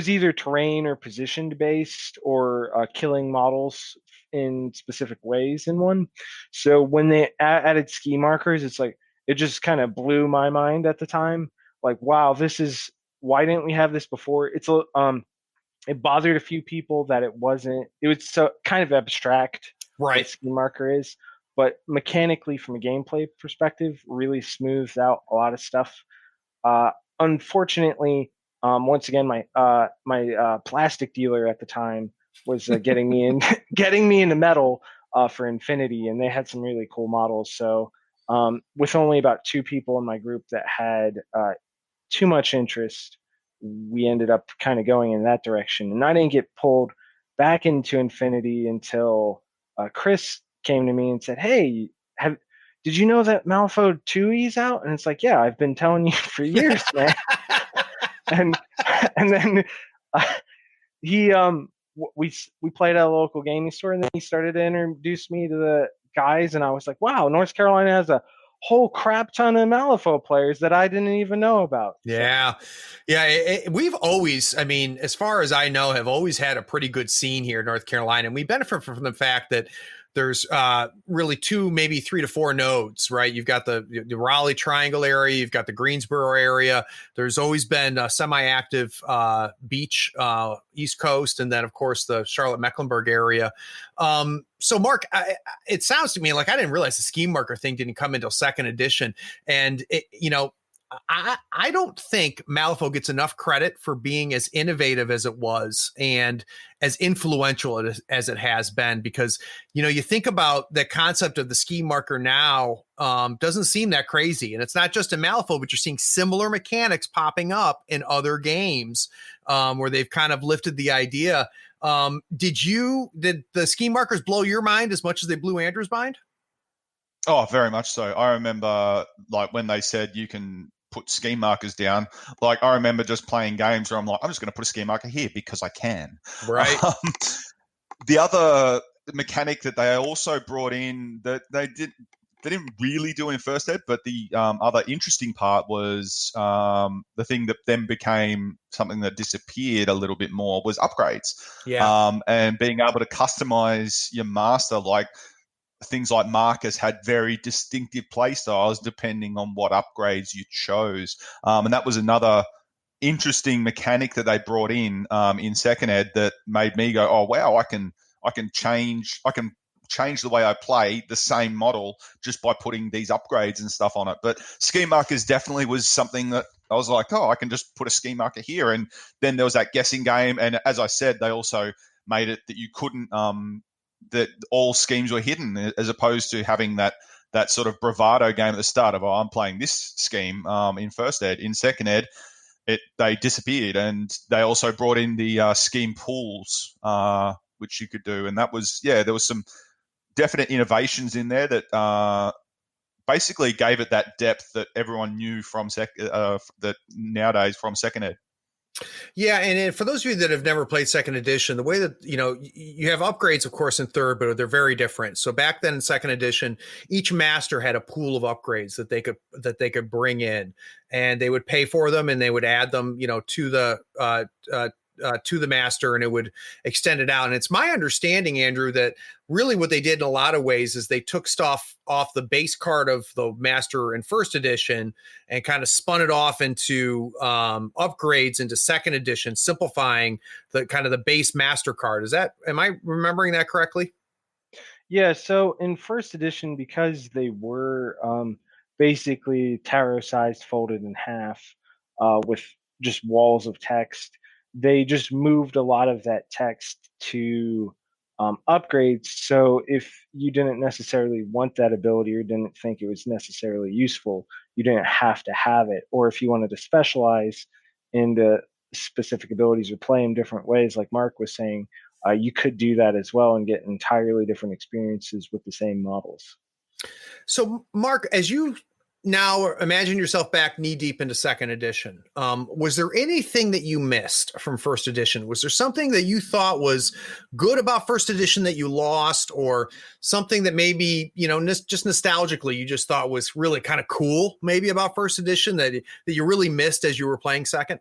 either terrain or positioned based, or killing models in specific ways in 1. So when they added ski markers, it's like it just kind of blew my mind at the time. Like, wow, why didn't we have this before? It bothered a few people that it was so kind of abstract, right? What ski marker is, but mechanically, from a gameplay perspective, really smoothed out a lot of stuff. Unfortunately, once again, my plastic dealer at the time was getting me into metal for Infinity, and they had some really cool models. So with only about 2 people in my group that had too much interest, we ended up kind of going in that direction. And I didn't get pulled back into Infinity until Chris came to me and said, hey, did you know that Malifaux 2E's out? And it's like, yeah, I've been telling you for years, man. and then we played at a local gaming store, and then he started to introduce me to the guys, and I was like, wow, North Carolina has a whole crap ton of Malifaux players that I didn't even know about. Yeah. We've always, as far as I know, have always had a pretty good scene here in North Carolina. And we benefit from the fact that there's really 2, maybe 3 to 4 nodes, right? You've got the Raleigh Triangle area. You've got the Greensboro area. There's always been a semi-active beach, East Coast, and then, of course, the Charlotte-Mecklenburg area. So, Mark, it sounds to me like I didn't realize the scheme marker thing didn't come until second edition. And, I don't think Malifaux gets enough credit for being as innovative as it was and as influential as it has been, because, you think about the concept of the ski marker now doesn't seem that crazy. And it's not just in Malifaux, but you're seeing similar mechanics popping up in other games where they've kind of lifted the idea. Did the ski markers blow your mind as much as they blew Andrew's mind? Oh, very much so. I remember like when they said you can put scheme markers down. Like I remember just playing games where I'm like, I'm just going to put a scheme marker here because I can. Right. The other mechanic that they also brought in that they didn't really do in first ed, but the other interesting part was the thing that then became something that disappeared a little bit more was upgrades. Yeah. And being able to customize your master, like things like Marcus had very distinctive play styles depending on what upgrades you chose. And that was another interesting mechanic that they brought in second ed that made me go, oh wow, I can change the way I play the same model just by putting these upgrades and stuff on it. But scheme markers definitely was something that I was like, oh, I can just put a scheme marker here. And then there was that guessing game. And as I said, they also made it that you couldn't, that all schemes were hidden, as opposed to having that sort of bravado game at the start of, oh, I'm playing this scheme in first ed. In second ed, they disappeared. And they also brought in the scheme pools, which you could do. And that was, there was some definite innovations in there that basically gave it that depth that everyone knew from that nowadays from second ed. Yeah, and for those of you that have never played second edition, the way that, you have upgrades, of course, in third, but they're very different. So back then in second edition, each master had a pool of upgrades that they could bring in, and they would pay for them, and they would add them, to the master, and it would extend it out. And it's my understanding, Andrew, that really what they did in a lot of ways is they took stuff off the base card of the master in first edition and kind of spun it off into upgrades into second edition, simplifying the kind of the base master card. Am I remembering that correctly? Yeah. So in first edition, because they were basically tarot sized, folded in half with just walls of text, they just moved a lot of that text to upgrades. So if you didn't necessarily want that ability or didn't think it was necessarily useful, you didn't have to have it. Or if you wanted to specialize into specific abilities or play in different ways, like Mark was saying, you could do that as well and get entirely different experiences with the same models. So Mark, as you now imagine yourself back knee deep into second edition. Was there anything that you missed from first edition? Was there something that you thought was good about first edition that you lost, or something that maybe, just nostalgically you just thought was really kind of cool maybe about first edition that you really missed as you were playing second?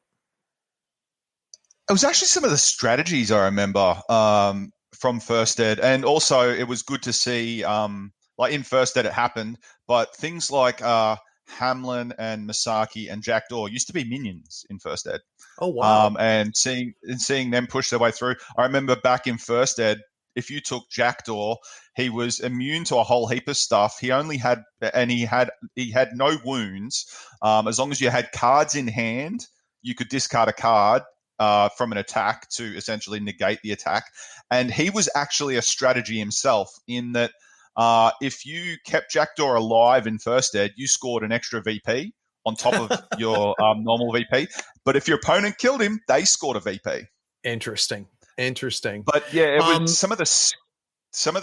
It was actually some of the strategies I remember from first ed. And also it was good to see, like in first ed it happened, but things like Hamlin and Masaki and Jackdaw used to be minions in first ed. Oh wow! And seeing them push their way through. I remember back in first ed, if you took Jackdaw, he was immune to a whole heap of stuff. He only had, and he had no wounds. As long as you had cards in hand, you could discard a card from an attack to essentially negate the attack. And he was actually a strategy himself in that. If you kept Jackdaw alive in first ed, you scored an extra VP on top of your normal VP. But if your opponent killed him, they scored a VP. Interesting. But yeah, it was some of the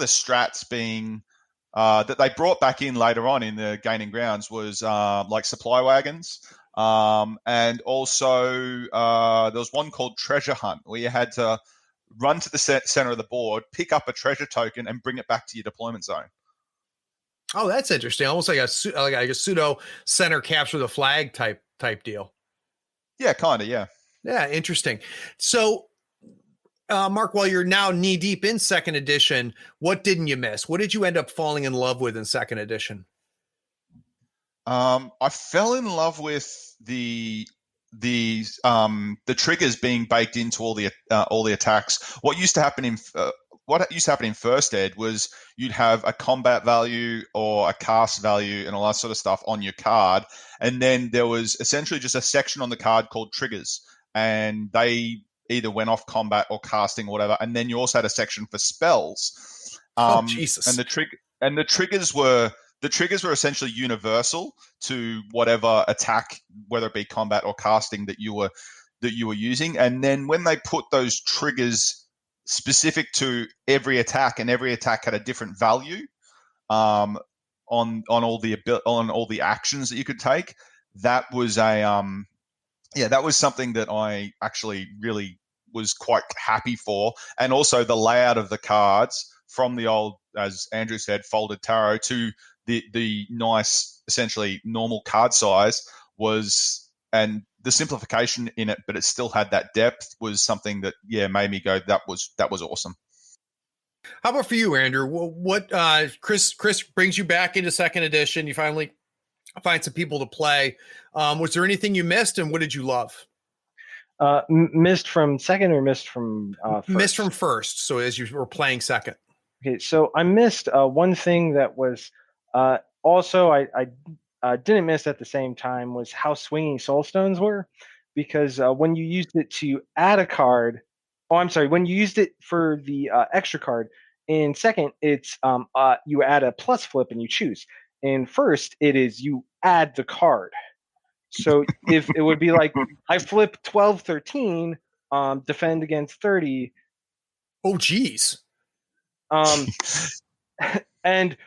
strats being that they brought back in later on in the Gaining Grounds was like supply wagons. And also there was one called Treasure Hunt where you had to run to the center of the board, pick up a treasure token, and bring it back to your deployment zone. Oh, that's interesting. Almost like a pseudo center capture the flag type deal. Yeah, kind of. Yeah. Yeah, interesting. So, Mark, while you're now knee deep in second edition, what didn't you miss? What did you end up falling in love with in second edition? I fell in love with the triggers being baked into all the attacks. What used to happen in first ed was you'd have a combat value or a cast value and all that sort of stuff on your card, and then there was essentially just a section on the card called triggers, and they either went off combat or casting or whatever. And then you also had a section for spells. Jesus! And the triggers were. The triggers were essentially universal to whatever attack, whether it be combat or casting that you were using. And then when they put those triggers specific to every attack, and every attack had a different value on all the actions that you could take, that was that was something that I actually really was quite happy for. And also the layout of the cards from the old, as Andrew said, folded tarot to the nice, essentially normal card size was, and the simplification in it, but it still had that depth, was something that made me go, that was awesome. How about for you, Andrew? What Chris brings you back into second edition. You finally find some people to play. Was there anything you missed, and what did you love? Missed from second or missed from first? Missed from first. So as you were playing second. Okay, so I missed one thing that was also I didn't miss at the same time was how swingy soulstones were, because when you used it to add a card, when you used it for the extra card in second, it's you add a plus flip and you choose. In first, it is you add the card. So if it would be like I flip 12, 13, defend against 30. Oh, geez. And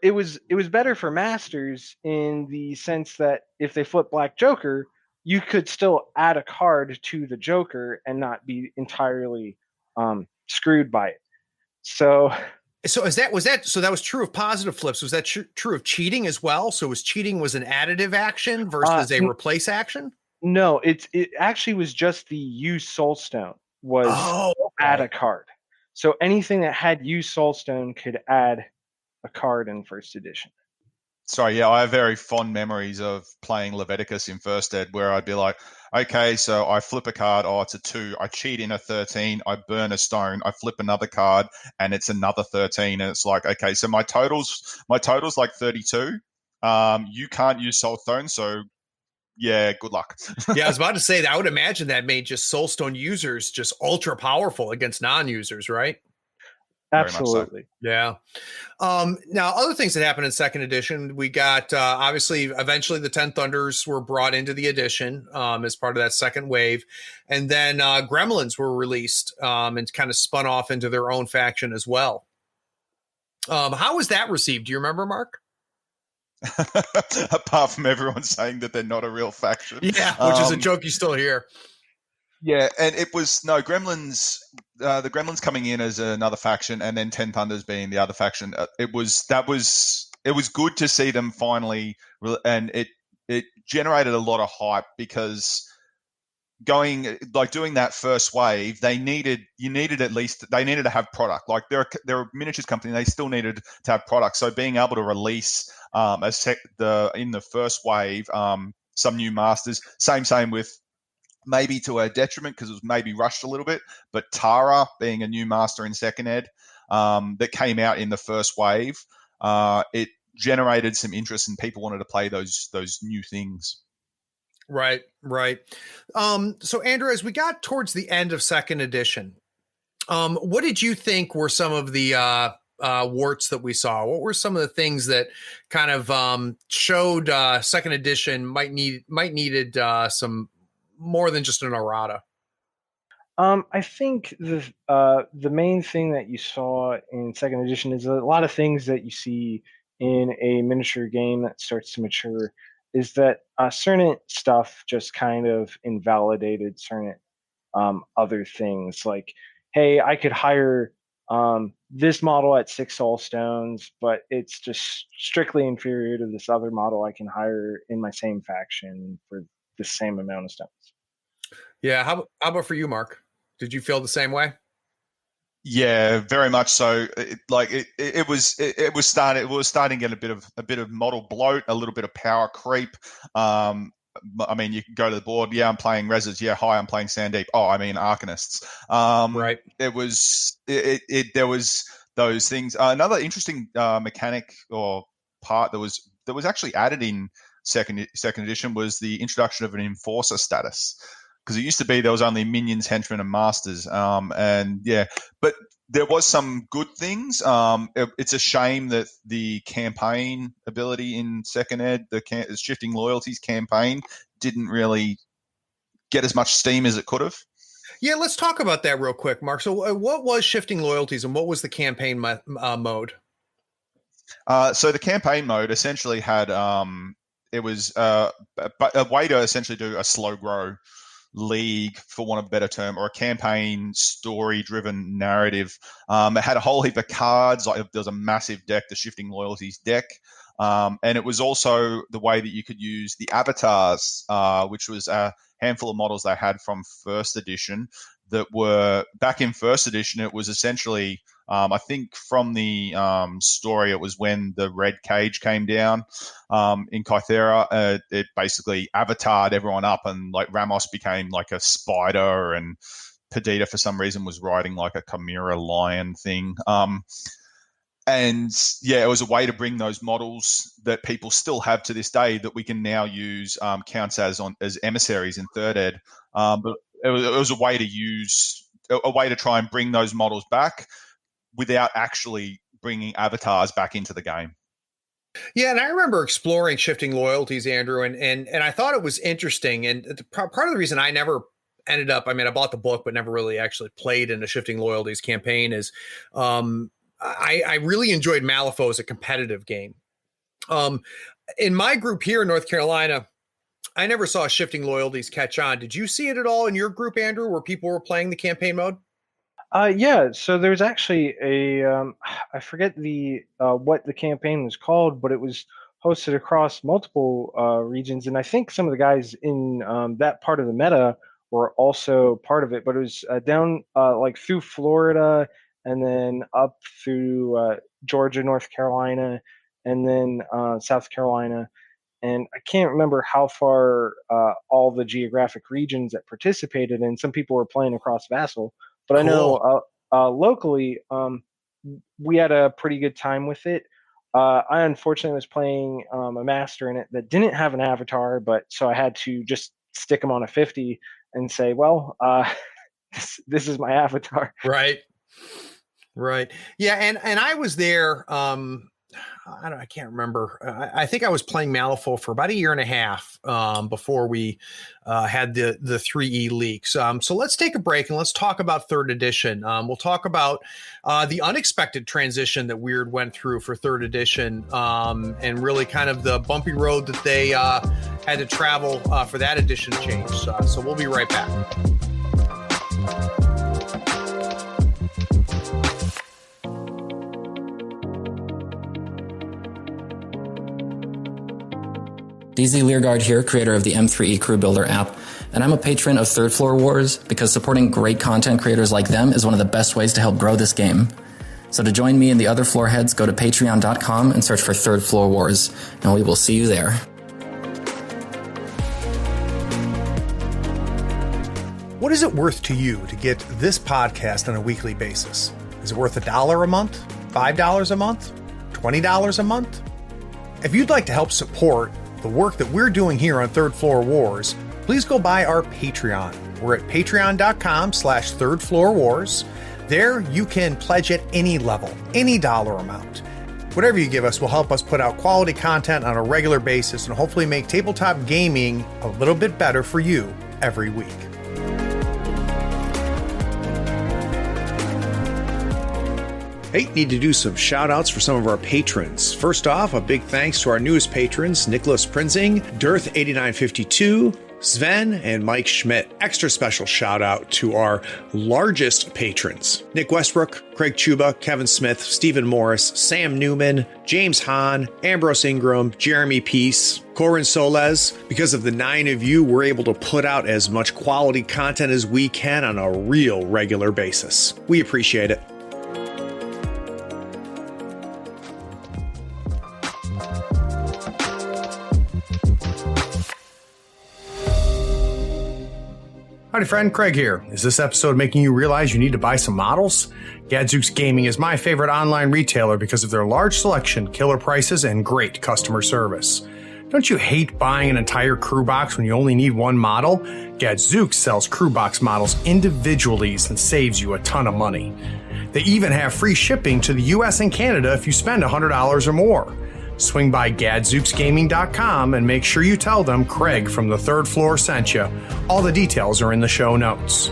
it was better for masters in the sense that if they flip Black Joker, you could still add a card to the Joker and not be entirely screwed by it. So that was true of positive flips. Was that true of cheating as well? So cheating was an additive action versus a replace action? No, it actually was just the use Soulstone was add a card. So anything that had use Soulstone could add a card in first edition. Sorry, yeah, I have very fond memories of playing Leviticus in first ed where I'd be like, okay, so I flip a card, it's a 2, I cheat in a 13, I burn a stone, I flip another card, and it's another 13, and it's like, okay, so my total's like 32. You can't use Soulstone, so yeah, good luck. Yeah, I was about to say that I would imagine that made just Soulstone users just ultra powerful against non-users, right? Absolutely. So. Yeah. Now, other things that happened in second edition, we got obviously eventually the 10 Thunders were brought into the edition as part of that second wave. And then Gremlins were released and kind of spun off into their own faction as well. How was that received? Do you remember, Mark? Apart from everyone saying that they're not a real faction. Yeah, which is a joke you still hear. Yeah, and it was Gremlins. The Gremlins coming in as another faction, and then 10 Thunders being the other faction. It was good to see them finally, and it generated a lot of hype because doing that first wave, they needed to have product. Like they're a miniatures company, they still needed to have product. So being able to release in the first wave some new masters, same with. Maybe to a detriment because it was maybe rushed a little bit, but Tara being a new master in second ed that came out in the first wave, it generated some interest and people wanted to play those new things. Right. So Andrew, as we got towards the end of second edition, what did you think were some of the warts that we saw? What were some of the things that kind of showed second edition might needed some more than just an errata? I think the main thing that you saw in second edition is a lot of things that you see in a miniature game that starts to mature is that certain stuff just kind of invalidated certain other things. Like, hey, I could hire this model at 6 Soulstones, but it's just strictly inferior to this other model I can hire in my same faction for the same amount of stones. Yeah. How about for you, Mark? Did you feel the same way? Yeah, very much so. It was starting to get a bit of model bloat, a little bit of power creep. I mean, you can go to the board. Yeah, I'm playing Reses. Yeah, hi, I'm playing Sandeep. Oh, I mean Arcanists. Right. There was those things. Another interesting mechanic or part that was actually added in second edition was the introduction of an enforcer status. Because it used to be there was only minions, henchmen, and masters, but there was some good things. It's a shame that the campaign ability in second ed, the shifting loyalties campaign, didn't really get as much steam as it could have. Yeah, let's talk about that real quick, Mark. So, what was shifting loyalties, and what was the campaign mode? So the campaign mode essentially had it was a way to essentially do a slow grow league, for want of a better term, or a campaign story-driven narrative. It had a whole heap of cards. Like there was a massive deck, the Shifting Loyalties deck, and it was also the way that you could use the avatars, which was a handful of models they had from first edition that were back in first edition. It was essentially I think from the story, it was when the red cage came down in Kythera. It basically avatared everyone up, and like Ramos became like a spider, and Perdita for some reason was riding like a chimera lion thing. And yeah, it was a way to bring those models that people still have to this day that we can now use counts as emissaries in third ed. But it was a way to try and bring those models back without actually bringing avatars back into the game. Yeah, and I remember exploring Shifting Loyalties, Andrew, and I thought it was interesting. And part of the reason I never ended up, I bought the book, but never really actually played in a Shifting Loyalties campaign is I really enjoyed Malifaux as a competitive game. In my group here in North Carolina, I never saw Shifting Loyalties catch on. Did you see it at all in your group, Andrew, where people were playing the campaign mode? Yeah, so there's actually I forget what the campaign was called, but it was hosted across multiple regions, and I think some of the guys in that part of the meta were also part of it, but it was down like through Florida and then up through Georgia, North Carolina, and then South Carolina. And I can't remember how far all the geographic regions that participated in. Some people were playing across Vassal, but cool. I know locally we had a pretty good time with it. I unfortunately was playing a master in it that didn't have an avatar, but so I had to just stick him on a 50 and say, well, this is my avatar. Right. Yeah. And I was there. I can't remember. I think I was playing Malifaux for about a year and a half before we had the 3E leaks. So let's take a break and let's talk about third edition. We'll talk about the unexpected transition that Wyrd went through for third edition and really kind of the bumpy road that they had to travel for that edition change. So we'll be right back. DZ Learguard here, creator of the M3E Crew Builder app, and I'm a patron of Third Floor Wars because supporting great content creators like them is one of the best ways to help grow this game. So to join me and the other floor heads, go to patreon.com and search for Third Floor Wars, and we will see you there. What is it worth to you to get this podcast on a weekly basis? Is it worth $1 a month, $5 a month, $20 a month? If you'd like to help support the work that we're doing here on Third Floor Wars, please go by our Patreon. We're at patreon.com/Third Floor Wars. There you can pledge at any level, any dollar amount. Whatever you give us will help us put out quality content on a regular basis and hopefully make tabletop gaming a little bit better for you every week. Hey, need to do some shout outs for some of our patrons. First off, a big thanks to our newest patrons, Nicholas Prinzing, Dearth8952, Sven, and Mike Schmidt. Extra special shout out to our largest patrons, Nick Westbrook, Craig Chuba, Kevin Smith, Stephen Morris, Sam Newman, James Hahn, Ambrose Ingram, Jeremy Peace, Corin Soles. Because of the 9 of you, we're able to put out as much quality content as we can on a real regular basis. We appreciate it. Howdy friend, Craig here. Is this episode making you realize you need to buy some models? Gadzooks Gaming is my favorite online retailer because of their large selection, killer prices, and great customer service. Don't you hate buying an entire crew box when you only need one model? Gadzooks sells crew box models individually and saves you a ton of money. They even have free shipping to the US and Canada if you spend $100 or more. Swing by gadzooksgaming.com and make sure you tell them Craig from the Third Floor sent you. All the details are in the show notes.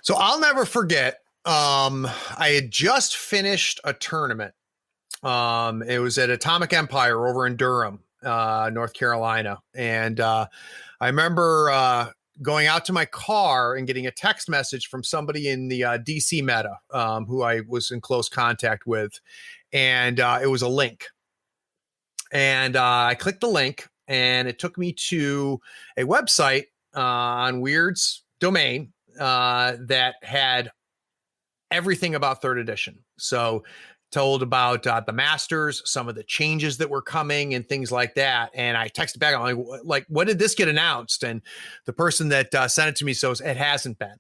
So I'll never forget, I had just finished a tournament. It was at Atomic Empire over in Durham, North Carolina. And I remember going out to my car and getting a text message from somebody in the DC meta who I was in close contact with. And it was a link. And I clicked the link and it took me to a website on Wyrd's domain that had everything about third edition. So told about the masters, some of the changes that were coming and things like that. And I texted back, I'm like, when did this get announced? And the person that sent it to me says it hasn't been.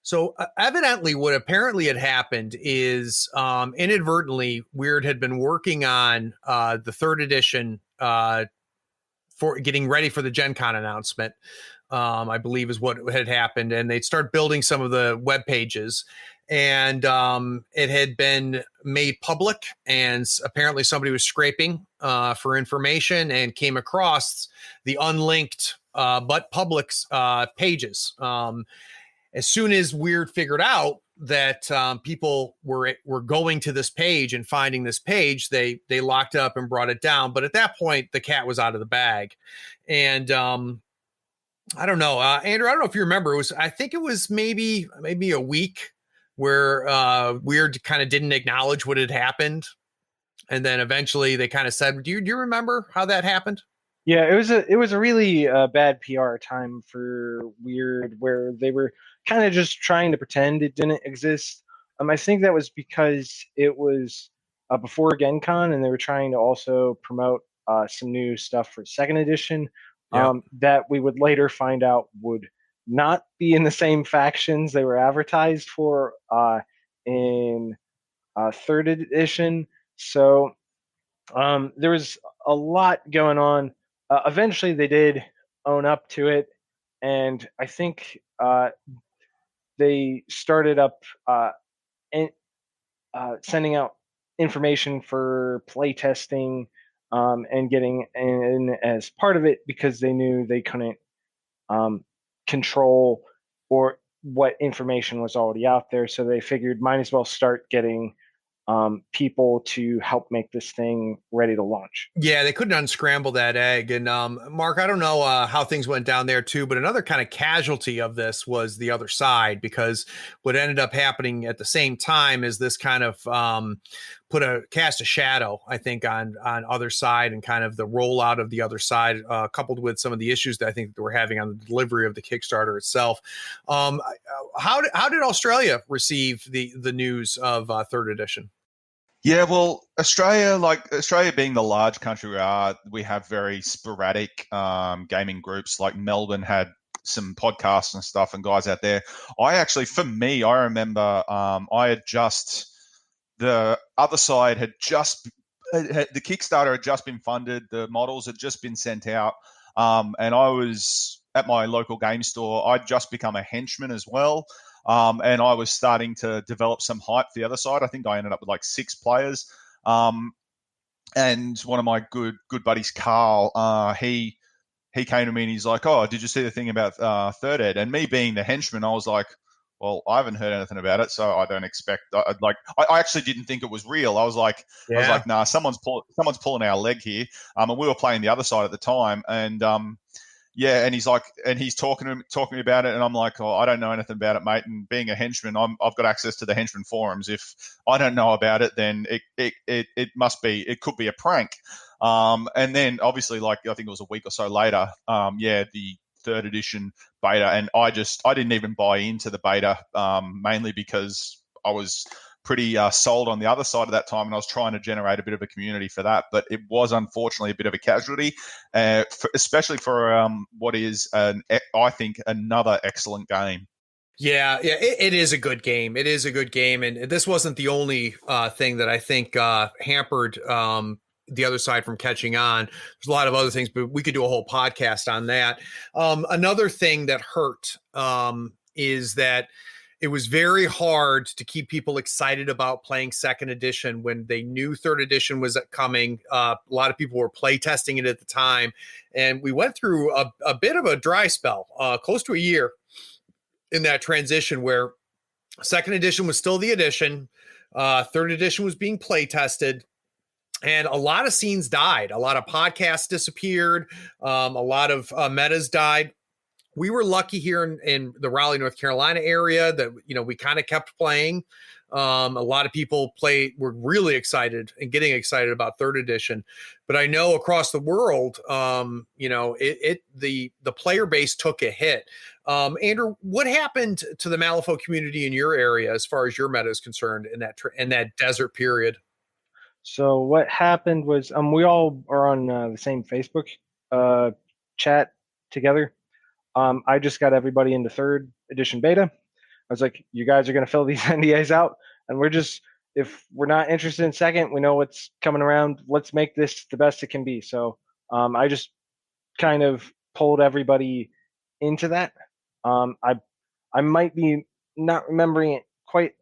So evidently what apparently had happened is inadvertently Wyrd had been working on the third edition for getting ready for the Gen Con announcement, I believe is what had happened. And they'd start building some of the web pages. And it had been made public, and apparently somebody was scraping for information and came across the unlinked but public pages. As soon as Wyrd figured out that people were going to this page and finding this page, they locked it up and brought it down. But at that point, the cat was out of the bag. And I don't know, Andrew, I don't know if you remember, I think it was maybe a week where Wyrd kind of didn't acknowledge what had happened. And then eventually they kind of said, do you remember how that happened? Yeah, it was a really bad PR time for Wyrd, where they were kind of just trying to pretend it didn't exist. I think that was because it was before Gen Con, and they were trying to also promote some new stuff for second edition that we would later find out would not be in the same factions they were advertised for in third edition. So there was a lot going on. Eventually, they did own up to it, and I think they started up sending out information for playtesting and getting in as part of it, because they knew they couldn't control or what information was already out there. So they figured might as well start getting people to help make this thing ready to launch. Yeah, they couldn't unscramble that egg. And Mark, I don't know how things went down there too, but another kind of casualty of this was the other side, because what ended up happening at the same time is this kind of cast a shadow, I think, on other side, and kind of the rollout of the other side, coupled with some of the issues that I think that we're having on the delivery of the Kickstarter itself. How did Australia receive the news of third edition? Yeah, well, Australia being the large country we are, we have very sporadic gaming groups. Like Melbourne had some podcasts and stuff and guys out there. I remember the other side had just, the Kickstarter had just been funded, the models had just been sent out, and I was at my local game store. I'd just become a henchman as well. And I was starting to develop some hype for the other side. I think I ended up with like 6 players. And one of my good buddies, Carl, he came to me and he's like, "Oh, did you see the thing about third ed?" And me being the henchman, I was like, "Well, I haven't heard anything about it, so I don't expect." I actually didn't think it was real. I was like, "Nah, someone's pulling our leg here." And we were playing the other side at the time, and yeah, and he's like, and he's talking to me about it, and I'm like, "Oh, I don't know anything about it, mate." And being a henchman, I've got access to the henchman forums. If I don't know about it, then it could be a prank. And then obviously, like, I think it was a week or so later, the third edition beta, and I didn't even buy into the beta, mainly because I was pretty sold on the other side at that time, and I was trying to generate a bit of a community for that. But it was unfortunately a bit of a casualty, especially for what is, I think, another excellent game. Yeah, it is a good game. It is a good game, and this wasn't the only thing that I think hampered the other side from catching on. There's a lot of other things, but we could do a whole podcast on that. Another thing that hurt is that it was very hard to keep people excited about playing second edition when they knew third edition was coming. A lot of people were play testing it at the time, and we went through a bit of a dry spell, close to a year in that transition, where second edition was still the edition, third edition was being play tested, and a lot of scenes died. A lot of podcasts disappeared. A lot of metas died. We were lucky here in the Raleigh, North Carolina area that, we kind of kept playing. A lot of people were really excited and getting excited about third edition, but I know across the world, the player base took a hit. Andrew, what happened to the Malifaux community in your area as far as your meta is concerned in that desert period? So what happened was we all are on the same Facebook chat together. I just got everybody into third edition beta. I was like, you guys are going to fill these NDAs out, and if we're not interested in second, we know what's coming around. Let's make this the best it can be. So I just kind of pulled everybody into that. I might be not remembering it quite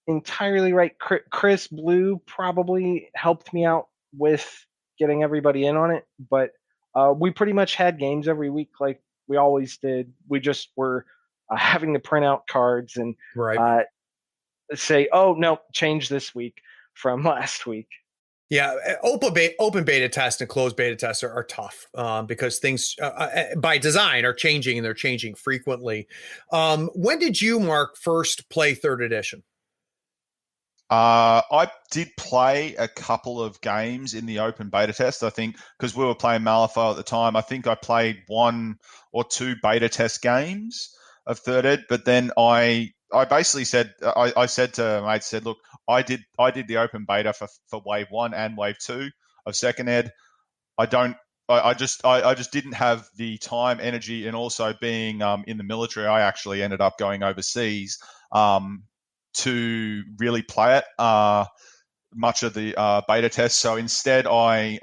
entirely right. Chris Blue probably helped me out with getting everybody in on it, but we pretty much had games every week like we always did. We just were having to print out cards and say, oh no, change this week from last week. Yeah, open beta tests and closed beta tests are tough because things by design are changing, and they're changing frequently. When did you, Mark, first play third edition? I did play a couple of games in the open beta test, I think, because we were playing Malifaux at the time. I think I played 1 or 2 beta test games of third ed, but then I basically said, I said to mates, look, I did the open beta for wave 1 and wave 2 of second ed. I just didn't have the time, energy, and also being in the military, I actually ended up going overseas to really play it much of the beta test. So instead, I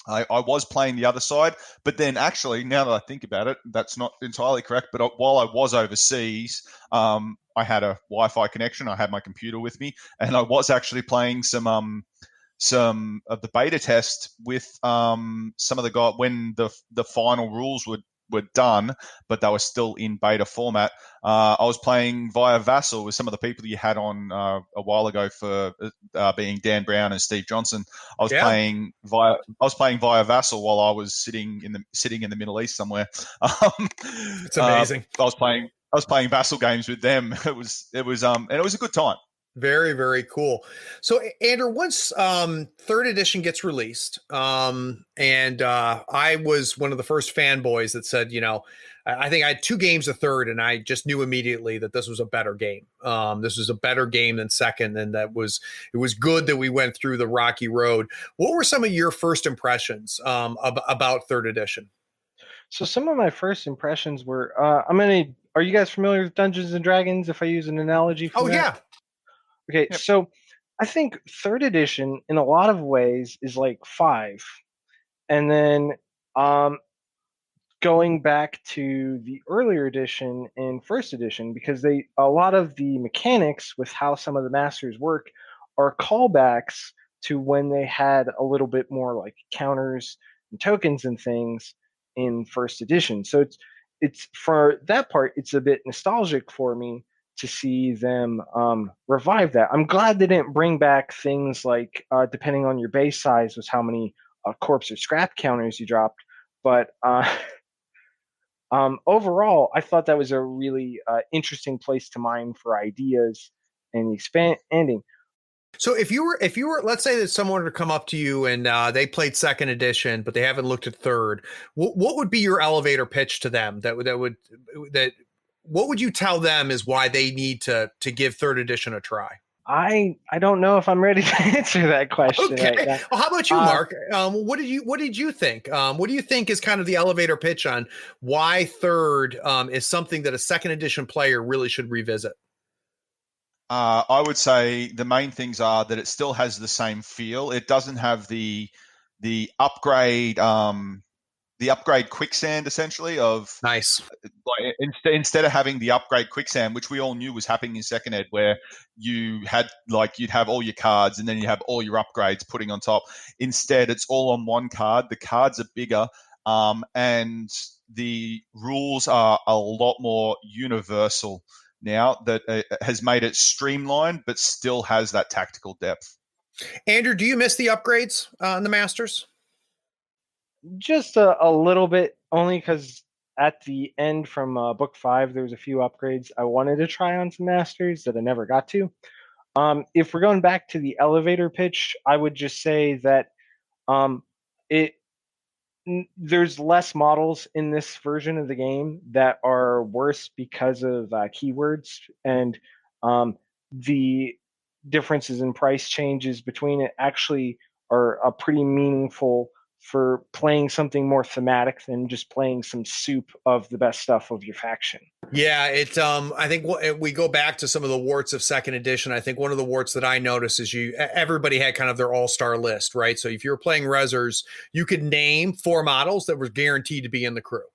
was playing the other side. But then actually, now that I think about it, that's not entirely correct. But while I was overseas, I had a Wi-Fi connection. I had my computer with me, and I was actually playing some of the beta test with some of the guys when the final rules were done, but they were still in beta format. I was playing via Vassal with some of the people you had on a while ago for being Dan Brown and Steve Johnson. I was playing via Vassal while I was sitting in the Middle East somewhere. It's amazing. I was playing Vassal games with them. It was and it was a good time. Very, very cool. So, Andrew, once third edition gets released, and I was one of the first fanboys that said, I think I had 2 games of third, and I just knew immediately that this was a better game. This was a better game than second, and it was good that we went through the rocky road. What were some of your first impressions about third edition? So some of my first impressions were, are you guys familiar with Dungeons and Dragons? If I use an analogy for that? Yeah. Okay, yep. So I think third edition in a lot of ways is like 5. And then going back to the earlier edition in first edition, because a lot of the mechanics with how some of the masters work are callbacks to when they had a little bit more like counters and tokens and things in first edition. So it's for that part, it's a bit nostalgic for me to see them revive that. I'm glad they didn't bring back things like depending on your base size was how many corpse or scrap counters you dropped. But overall, I thought that was a really interesting place to mine for ideas and expanding. So if you were, let's say that someone were to come up to you and they played second edition, but they haven't looked at third, what would be your elevator pitch to them? What would you tell them is why they need to give third edition a try? I don't know if I'm ready to answer that question. Okay. Right now. Well, how about you, Mark? What did you think? What do you think is kind of the elevator pitch on why third is something that a second edition player really should revisit? I would say the main things are that it still has the same feel. It doesn't have the upgrade. The upgrade quicksand, essentially, of nice. Like instead of having the upgrade quicksand, which we all knew was happening in second ed, where you'd have all your cards and then you have all your upgrades putting on top. Instead, it's all on one card. The cards are bigger, and the rules are a lot more universal now. That has made it streamlined, but still has that tactical depth. Andrew, do you miss the upgrades in the Masters? Just a little bit, only because at the end from book 5, there was a few upgrades I wanted to try on some masters that I never got to. If we're going back to the elevator pitch, I would just say that it there's less models in this version of the game that are worse because of keywords, and the differences in price changes between it actually are pretty meaningful for playing something more thematic than just playing some soup of the best stuff of your faction. Yeah, I think we go back to some of the warts of second edition. I think one of the warts that I noticed is everybody had kind of their all-star list, right? So if you were playing Rezzers, you could name 4 models that were guaranteed to be in the crew.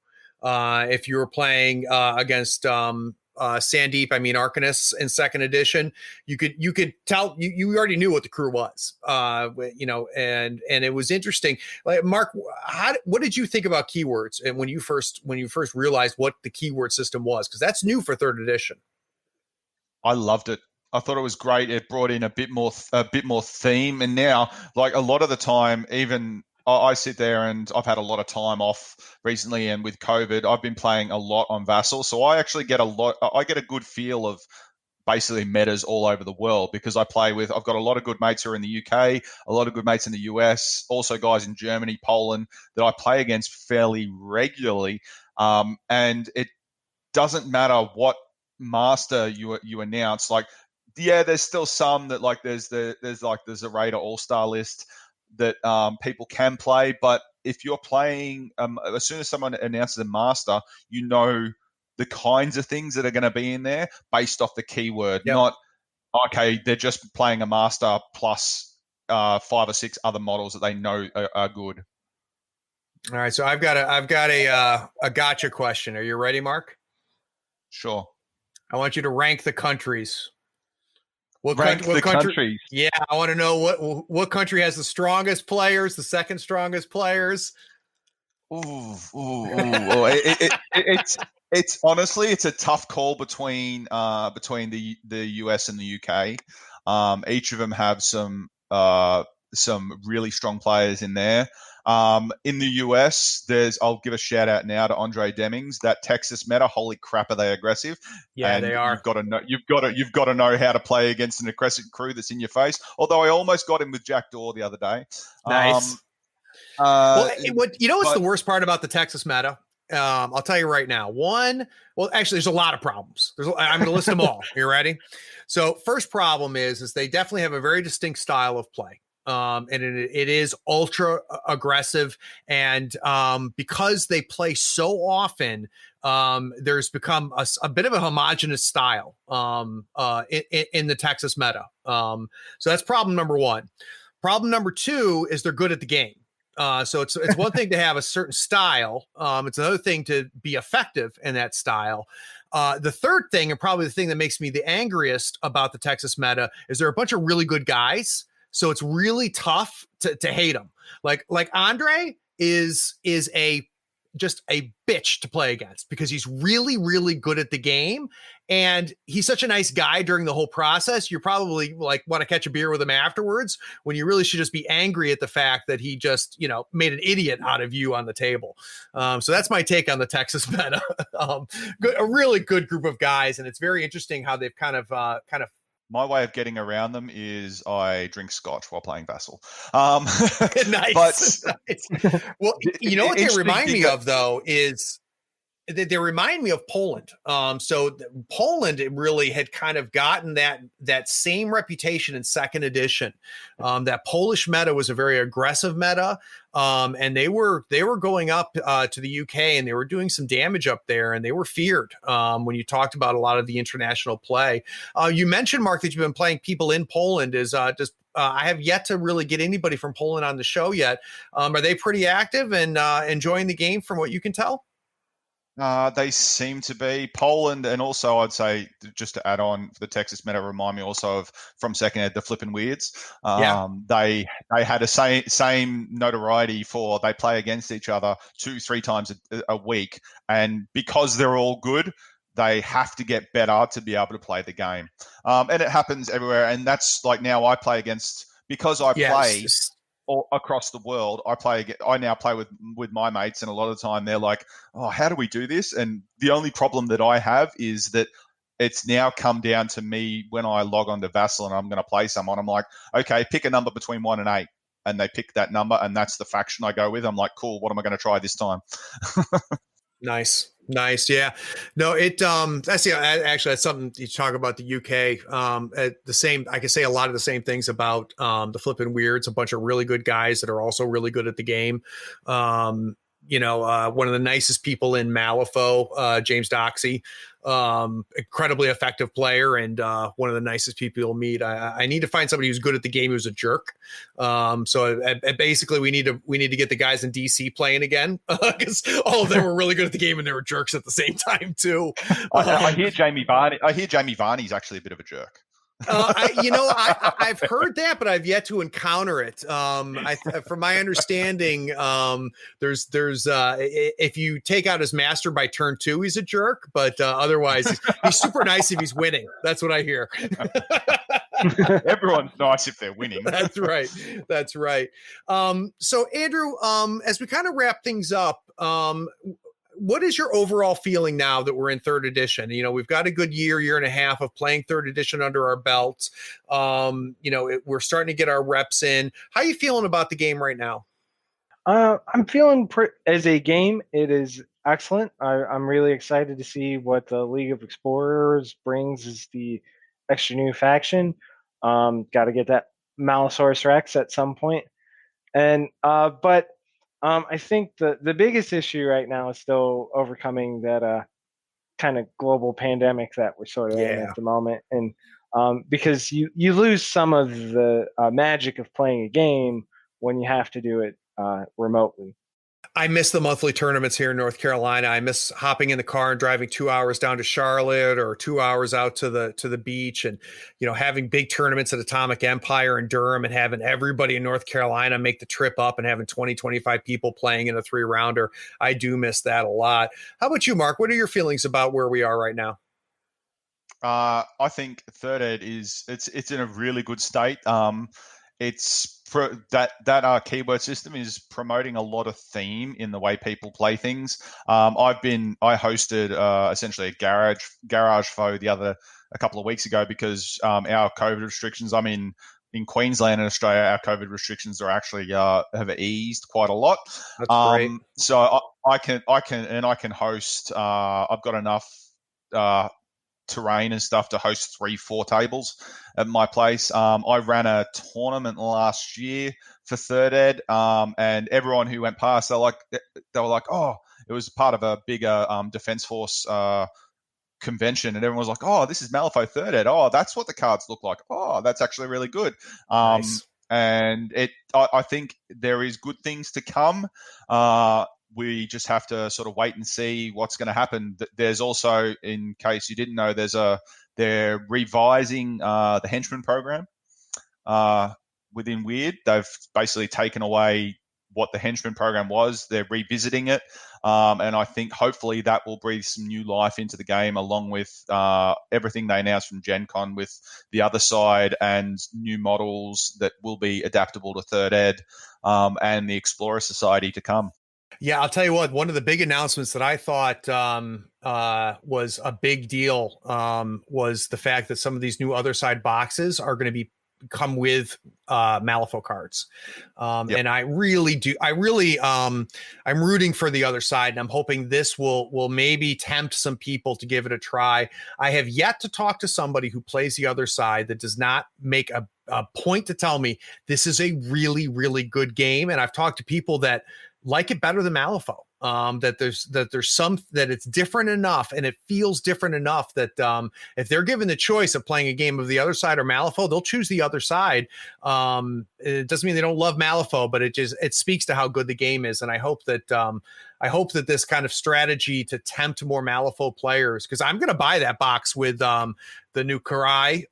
If you were playing against Sandeep, Arcanus in second edition, you could tell you already knew what the crew was, and it was interesting. Like, Mark, what did you think about keywords, and when you first realized what the keyword system was? Because that's new for third edition. I loved it. I thought it was great. It brought in a bit more theme, and now, like, a lot of the time, even I sit there, and I've had a lot of time off recently, and with COVID, I've been playing a lot on Vassal. So I actually get a good feel of basically metas all over the world, because I've got a lot of good mates who are in the UK, a lot of good mates in the US, also guys in Germany, Poland that I play against fairly regularly. And it doesn't matter what master you announce. Like, yeah, there's still some that, like, there's a Raider All-Star list that people can play, but if you're playing, as soon as someone announces a master, you know the kinds of things that are going to be in there based off the keyword. Yep. Not, okay, they're just playing a master plus 5 or 6 other models that they know are good. All right, so I've got a gotcha question. Are you ready, Mark? Sure. I want you to rank the countries. What countries? Yeah, I want to know what country has the strongest players, the second strongest players. It's honestly, it's a tough call between the US and the UK. Each of them have some really strong players in there. In the US, I'll give a shout out now to Andre Demings. That Texas meta, holy crap, are they aggressive? Yeah, and they are. You've got to know how to play against an aggressive crew that's in your face. Although I almost got him with Jack Dorr the other day. Nice. What's the worst part about the Texas meta? I'll tell you right now. Actually, there's a lot of problems. I'm going to list them all. You ready? So, first problem is they definitely have a very distinct style of play. And it is ultra aggressive, and because they play so often, there's become a bit of a homogenous style in the Texas meta. So that's problem number 1. Problem number 2 is they're good at the game. So it's one thing to have a certain style. It's another thing to be effective in that style. The third thing, and probably the thing that makes me the angriest about the Texas meta, is there are a bunch of really good guys. So it's really tough to hate him. Like Andre is just a bitch to play against, because he's really, really good at the game. And he's such a nice guy during the whole process. You're probably like want to catch a beer with him afterwards, when you really should just be angry at the fact that he just, made an idiot out of you on the table. So that's my take on the Texas meta. A really good group of guys. And it's very interesting how they've kind of my way of getting around them is I drink scotch while playing Vassal. Nice. Nice. Well, what they remind me of, though, is they remind me of Poland. So Poland really had kind of gotten that same reputation in second edition. That Polish meta was a very aggressive meta. And they were going up to the UK, and they were doing some damage up there, and they were feared when you talked about a lot of the international play. You mentioned, Mark, that you've been playing people in Poland. I have yet to really get anybody from Poland on the show yet. Are they pretty active and enjoying the game from what you can tell? They seem to be. Poland, and also I'd say, just to add on, the Texas meta remind me also of, from second ed, the Flippin' Weirds. They had a same notoriety for they play against each other 2-3 times a week, and because they're all good, they have to get better to be able to play the game. And it happens everywhere, and that's like now I play against, because I play across the world. I now play with my mates, and a lot of the time they're like, "Oh, how do we do this?" And the only problem that I have is that it's now come down to me when I log on to Vassal and I'm going to play someone. I'm like, okay, pick a number between 1 and 8. And they pick that number, and that's the faction I go with. I'm like, cool, what am I going to try this time? Nice. Yeah. No, that's something you talk about the UK. I can say a lot of the same things about the Flippin' Weirds, a bunch of really good guys that are also really good at the game. One of the nicest people in Malifaux, James Doxey, incredibly effective player, and one of the nicest people you'll meet. I need to find somebody who's good at the game who's a jerk. So basically, we need to get the guys in DC playing again, because all of them were really good at the game and they were jerks at the same time too. I hear Jamie Varney's actually a bit of a jerk. I've heard that, but I've yet to encounter it. From my understanding, there's if you take out his master by turn 2, he's a jerk, but otherwise he's super nice if he's winning. That's what I hear. Everyone's nice if they're winning. That's right. So Andrew, as we kind of wrap things up, what is your overall feeling now that we're in 3rd edition? We've got a good year and a half of playing 3rd edition under our belts. We're starting to get our reps in. How are you feeling about the game right now? I'm feeling as a game, it is excellent. I'm really excited to see what the League of Explorers brings as the extra new faction. Got to get that Malosaurus Rex at some point. And but I think the biggest issue right now is still overcoming that kind of global pandemic that we're sort of in at the moment. And because you lose some of the magic of playing a game when you have to do it remotely. I miss the monthly tournaments here in North Carolina. I miss hopping in the car and driving 2 hours down to Charlotte or 2 hours out to the beach, and having big tournaments at Atomic Empire and Durham, and having everybody in North Carolina make the trip up and having 20-25 people playing in a 3-rounder. I do miss that a lot. How about you, Mark? What are your feelings about where we are right now? I think 3rd Ed it's in a really good state. That keyword system is promoting a lot of theme in the way people play things. I hosted essentially a garage foe a couple of weeks ago because our COVID restrictions. I'm in Queensland and Australia. Our COVID restrictions are actually have eased quite a lot. That's great. So I can host. I've got enough terrain and stuff to host 3-4 tables at my place. I ran a tournament last year for 3rd Ed, and everyone who went past, they were like, oh, it was part of a bigger Defense Force convention, and everyone was like, oh, this is Malifaux 3rd Ed. Oh, that's what the cards look like. Oh, that's actually really good. Nice. And I think there is good things to come. We just have to sort of wait and see what's going to happen. There's also, in case you didn't know, they're revising the henchman program within Wyrd. They've basically taken away what the henchman program was. They're revisiting it, and I think hopefully that will breathe some new life into the game, along with everything they announced from Gen Con with the other side and new models that will be adaptable to 3rd Ed and the Explorer Society to come. Yeah, I'll tell you what, one of the big announcements that I thought was a big deal was the fact that some of these new other side boxes are going to come with Malifaux cards. And I'm rooting for the other side, and I'm hoping this will maybe tempt some people to give it a try. I have yet to talk to somebody who plays the other side that does not make a point to tell me this is a really, really good game. And I've talked to people that like it better than Malifaux. That it's different enough and it feels different enough that if they're given the choice of playing a game of the other side or Malifaux, they'll choose the other side. It doesn't mean they don't love Malifaux, but it speaks to how good the game is. And I hope that this kind of strategy to tempt more Malifaux players, because I'm going to buy that box with the new Karai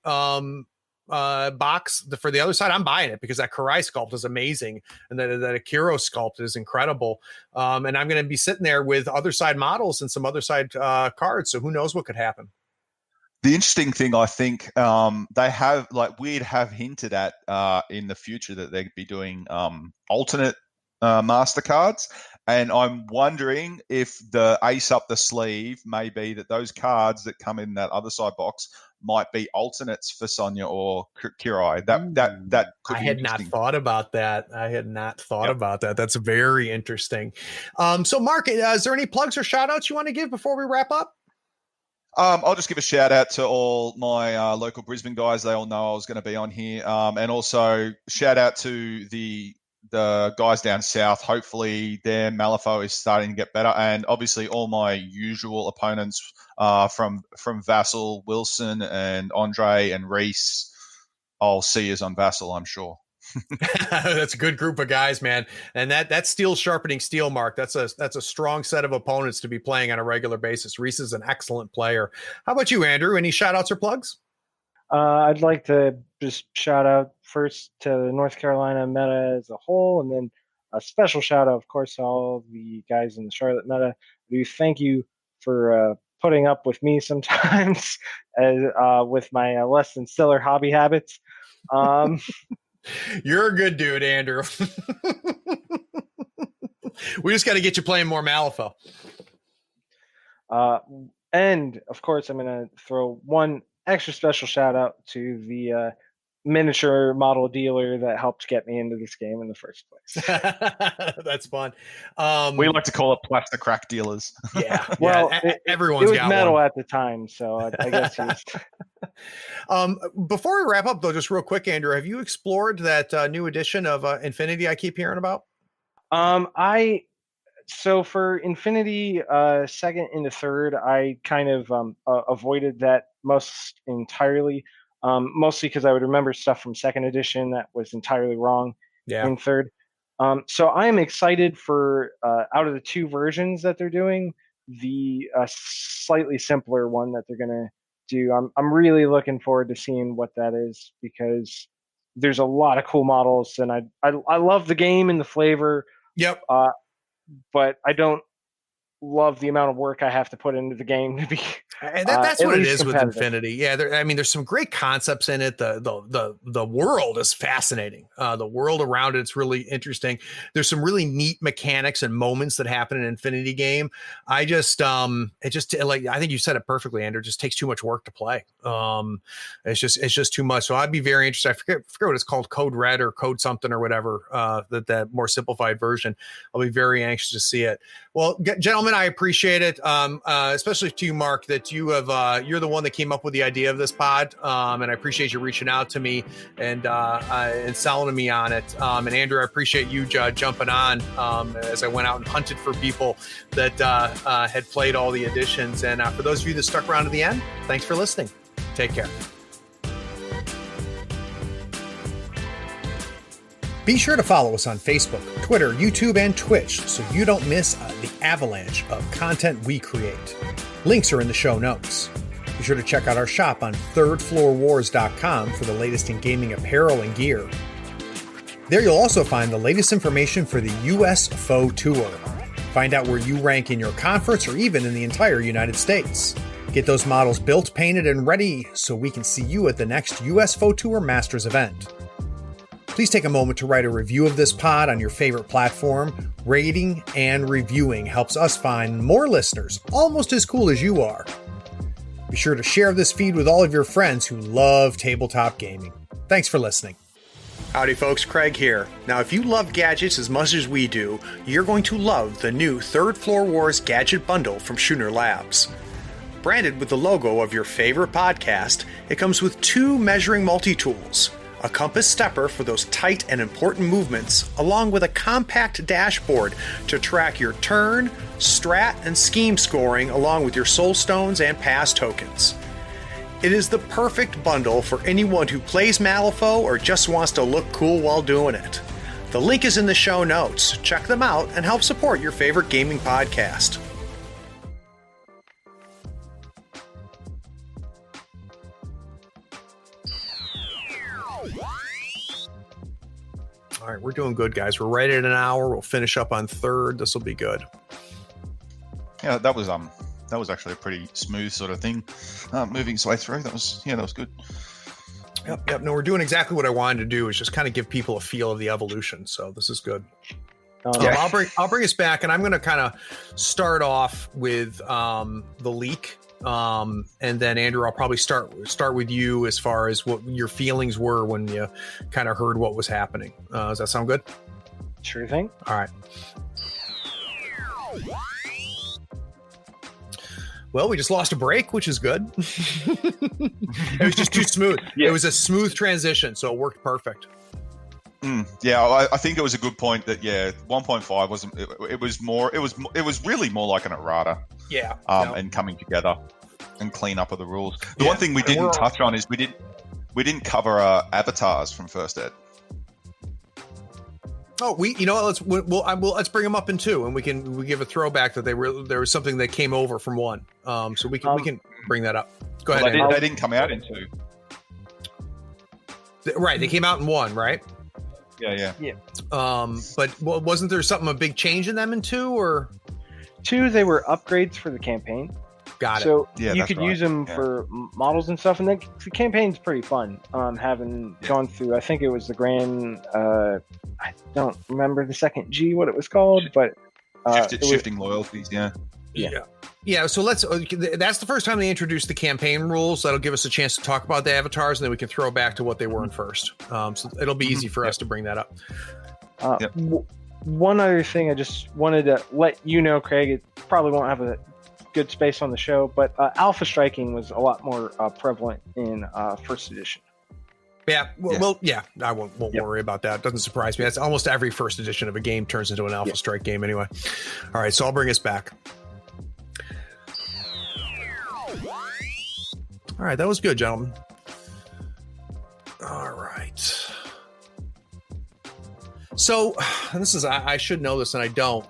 box for the other side. I'm buying it because that Karai sculpt is amazing, and that Akiro sculpt is incredible. And I'm going to be sitting there with other side models and some other side cards. So who knows what could happen? interesting thing, I think, they have, like, Wyrd have hinted at in the future that they'd be doing alternate MasterCards. And I'm wondering if the ace up the sleeve may be that those cards that come in that other side box might be alternates for Sonya or Kirai. That could be. I had not thought about that. About that. That's very interesting. So, Mark, is there any plugs or shout outs you want to give before we wrap up? I'll just give a shout out to all my local Brisbane guys. They all know I was going to be on here. And also shout out to the guys down south. Hopefully their Malifaux is starting to get better. And obviously all my usual opponents from Vassal, Wilson and Andre and Reese. I'll see you on Vassal, I'm sure. That's a good group of guys, man. And that's steel sharpening steel, Mark. That's a strong set of opponents to be playing on a regular basis. Reese is an excellent player. How about you, Andrew? Any shout outs or plugs? I'd like to just shout out first to the North Carolina meta as a whole, and then a special shout out, of course, to all the guys in the Charlotte meta. Thank you for putting up with me sometimes with my less than stellar hobby habits. You're a good dude, Andrew. We just got to get you playing more Malifaux. And, of course, I'm going to throw one extra special shout out to the miniature model dealer that helped get me into this game in the first place. That's fun. We like to call it plastic crack dealers. Yeah. Well, everyone's got metal one at the time, so I guess he's... Before we wrap up, though, just real quick, Andrew, have you explored that new edition of Infinity I keep hearing about? So for Infinity, second into third, I kind of avoided that most entirely, mostly because I would remember stuff from second edition that was entirely wrong in third. So I am excited for, out of the two versions that they're doing, the slightly simpler one that they're going to do. I'm really looking forward to seeing what that is, because there's a lot of cool models, and I love the game and the flavor. Yep. But I don't love the amount of work I have to put into the game to be. And that's what it is with Infinity. Yeah, there's some great concepts in it. The world is fascinating. The world around it's really interesting. There's some really neat mechanics and moments that happen in an Infinity game. I just I think you said it perfectly, Andrew. It just takes too much work to play. It's just too much. So I'd be very interested. I forget what it's called, Code Red or Code something or whatever. That more simplified version. I'll be very anxious to see it. Well, gentlemen, I appreciate it. Especially to you, Mark, that you have you're the one that came up with the idea of this pod, and I appreciate you reaching out to me and selling me on it. And Andrew, I appreciate you jumping on as I went out and hunted for people that had played all the editions. And for those of you that stuck around to the end, thanks for listening. Take care. Be sure to follow us on Facebook, Twitter, YouTube, and Twitch so you don't miss the avalanche of content we create. Links are in the show notes. Be sure to check out our shop on thirdfloorwars.com for the latest in gaming apparel and gear. There you'll also find the latest information for the US Faux Tour. Find out where you rank in your conference or even in the entire United States. Get those models built, painted, and ready so we can see you at the next US Faux Tour Masters event. Please take a moment to write a review of this pod on your favorite platform. Rating and reviewing helps us find more listeners almost as cool as you are. Be sure to share this feed with all of your friends who love tabletop gaming. Thanks for listening. Howdy folks, Craig here. Now if you love gadgets as much as we do, you're going to love the new Third Floor Wars Gadget Bundle from Schooner Labs. Branded with the logo of your favorite podcast, it comes with 2 measuring multi-tools, a compass stepper for those tight and important movements, along with a compact dashboard to track your turn, strat, and scheme scoring along with your soul stones and pass tokens. It is the perfect bundle for anyone who plays Malifaux or just wants to look cool while doing it. The link is in the show notes. Check them out and help support your favorite gaming podcast. All right, we're doing good, guys. We're right at an hour. We'll finish up on third. This will be good. Yeah, that was that was actually a pretty smooth sort of thing, moving its way through. That was good. Yep. No, we're doing exactly what I wanted to do, is just kind of give people a feel of the evolution. So this is good. I'll bring us back, and I'm going to kind of start off with the leak, and then Andrew, I'll probably start with you as far as what your feelings were when you kind of heard what was happening. Does that sound good? Sure thing. All right. Well, we just lost a break, which is good. It was just too smooth. Yeah. It was a smooth transition, so it worked perfect. Yeah, I think it was a good point that 1.5 wasn't. It was more. It was really more like an errata. Yeah. And coming together and clean up of the rules. The one thing we didn't touch on is we didn't cover avatars from First Ed. Oh, let's bring them up in 2, and we give a throwback that there was something that came over from 1. So we can bring that up. Go ahead. They didn't come out in 2. Right, they came out in 1, right? Yeah. But wasn't there a big change in them in 2, or 2? They were upgrades for the campaign. Got it. So you could use them for models and stuff, and the campaign's pretty fun. Having gone through, I think it was the Grand. I don't remember the second G what it was called, but shifting loyalties. Yeah. So that's the first time they introduced the campaign rules. That'll give us a chance to talk about the avatars, and then we can throw back to what they were in first. So it'll be easy for us to bring that up. One other thing I just wanted to let you know, Craig, it probably won't have a good space on the show, but alpha striking was a lot more prevalent in first edition. I won't worry about that. Doesn't surprise me. That's almost every first edition of a game turns into an alpha strike game anyway. All right, so I'll bring us back. All right, that was good, gentlemen. All right. So this is, I should know this and I don't.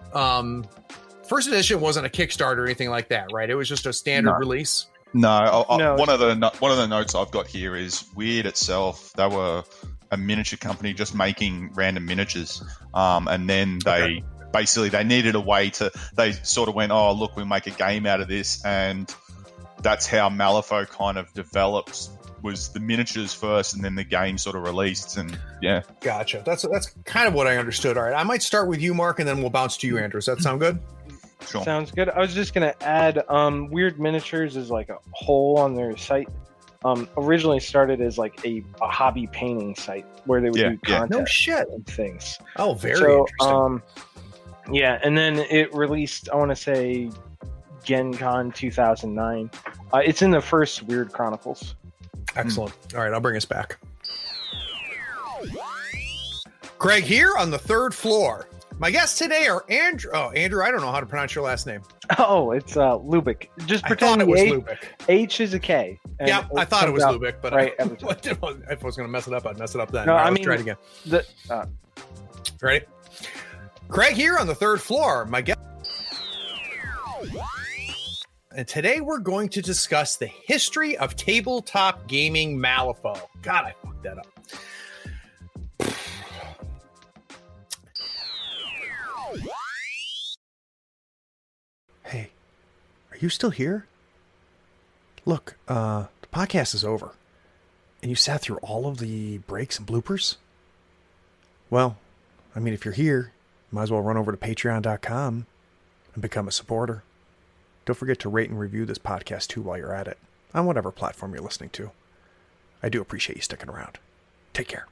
First edition wasn't a Kickstarter or anything like that, right? It was just a standard release. No. One of the notes I've got here is Wyrd itself. They were a miniature company just making random miniatures, and then they needed a way to. They sort of went, oh look, we make a game out of this, and that's how Malifaux kind of developed. Was the miniatures first, and then the game sort of released, and Gotcha. That's kind of what I understood. All right, I might start with you, Mark, and then we'll bounce to you, Andrew. Does that sound good? Sure. Sounds good. I was just going to add Wyrd Miniatures is like a hole on their site. Originally started as like a hobby painting site where they would do contests and things. Oh, very interesting. And then it released, I want to say, Gen Con 2009. It's in the first Wyrd Chronicles. Excellent. All right, I'll bring us back. Craig here on the 3rd floor. My guests today are Andrew. Oh, Andrew, I don't know how to pronounce your last name. Oh, it's Lubich. Just pretend it was Lubich. H is a K. Yeah, I thought it was Lubich, but right, if I was going to mess it up, I'd mess it up then. No, right, let's try it again. Ready? Craig here on the 3rd floor. My guest. And today we're going to discuss the history of tabletop gaming Malifaux. God, I fucked that up. Hey, are you still here? Look, the podcast is over. And you sat through all of the breaks and bloopers? Well, I mean, if you're here, you might as well run over to patreon.com and become a supporter. Don't forget to rate and review this podcast too while you're at it, on whatever platform you're listening to. I do appreciate you sticking around. Take care.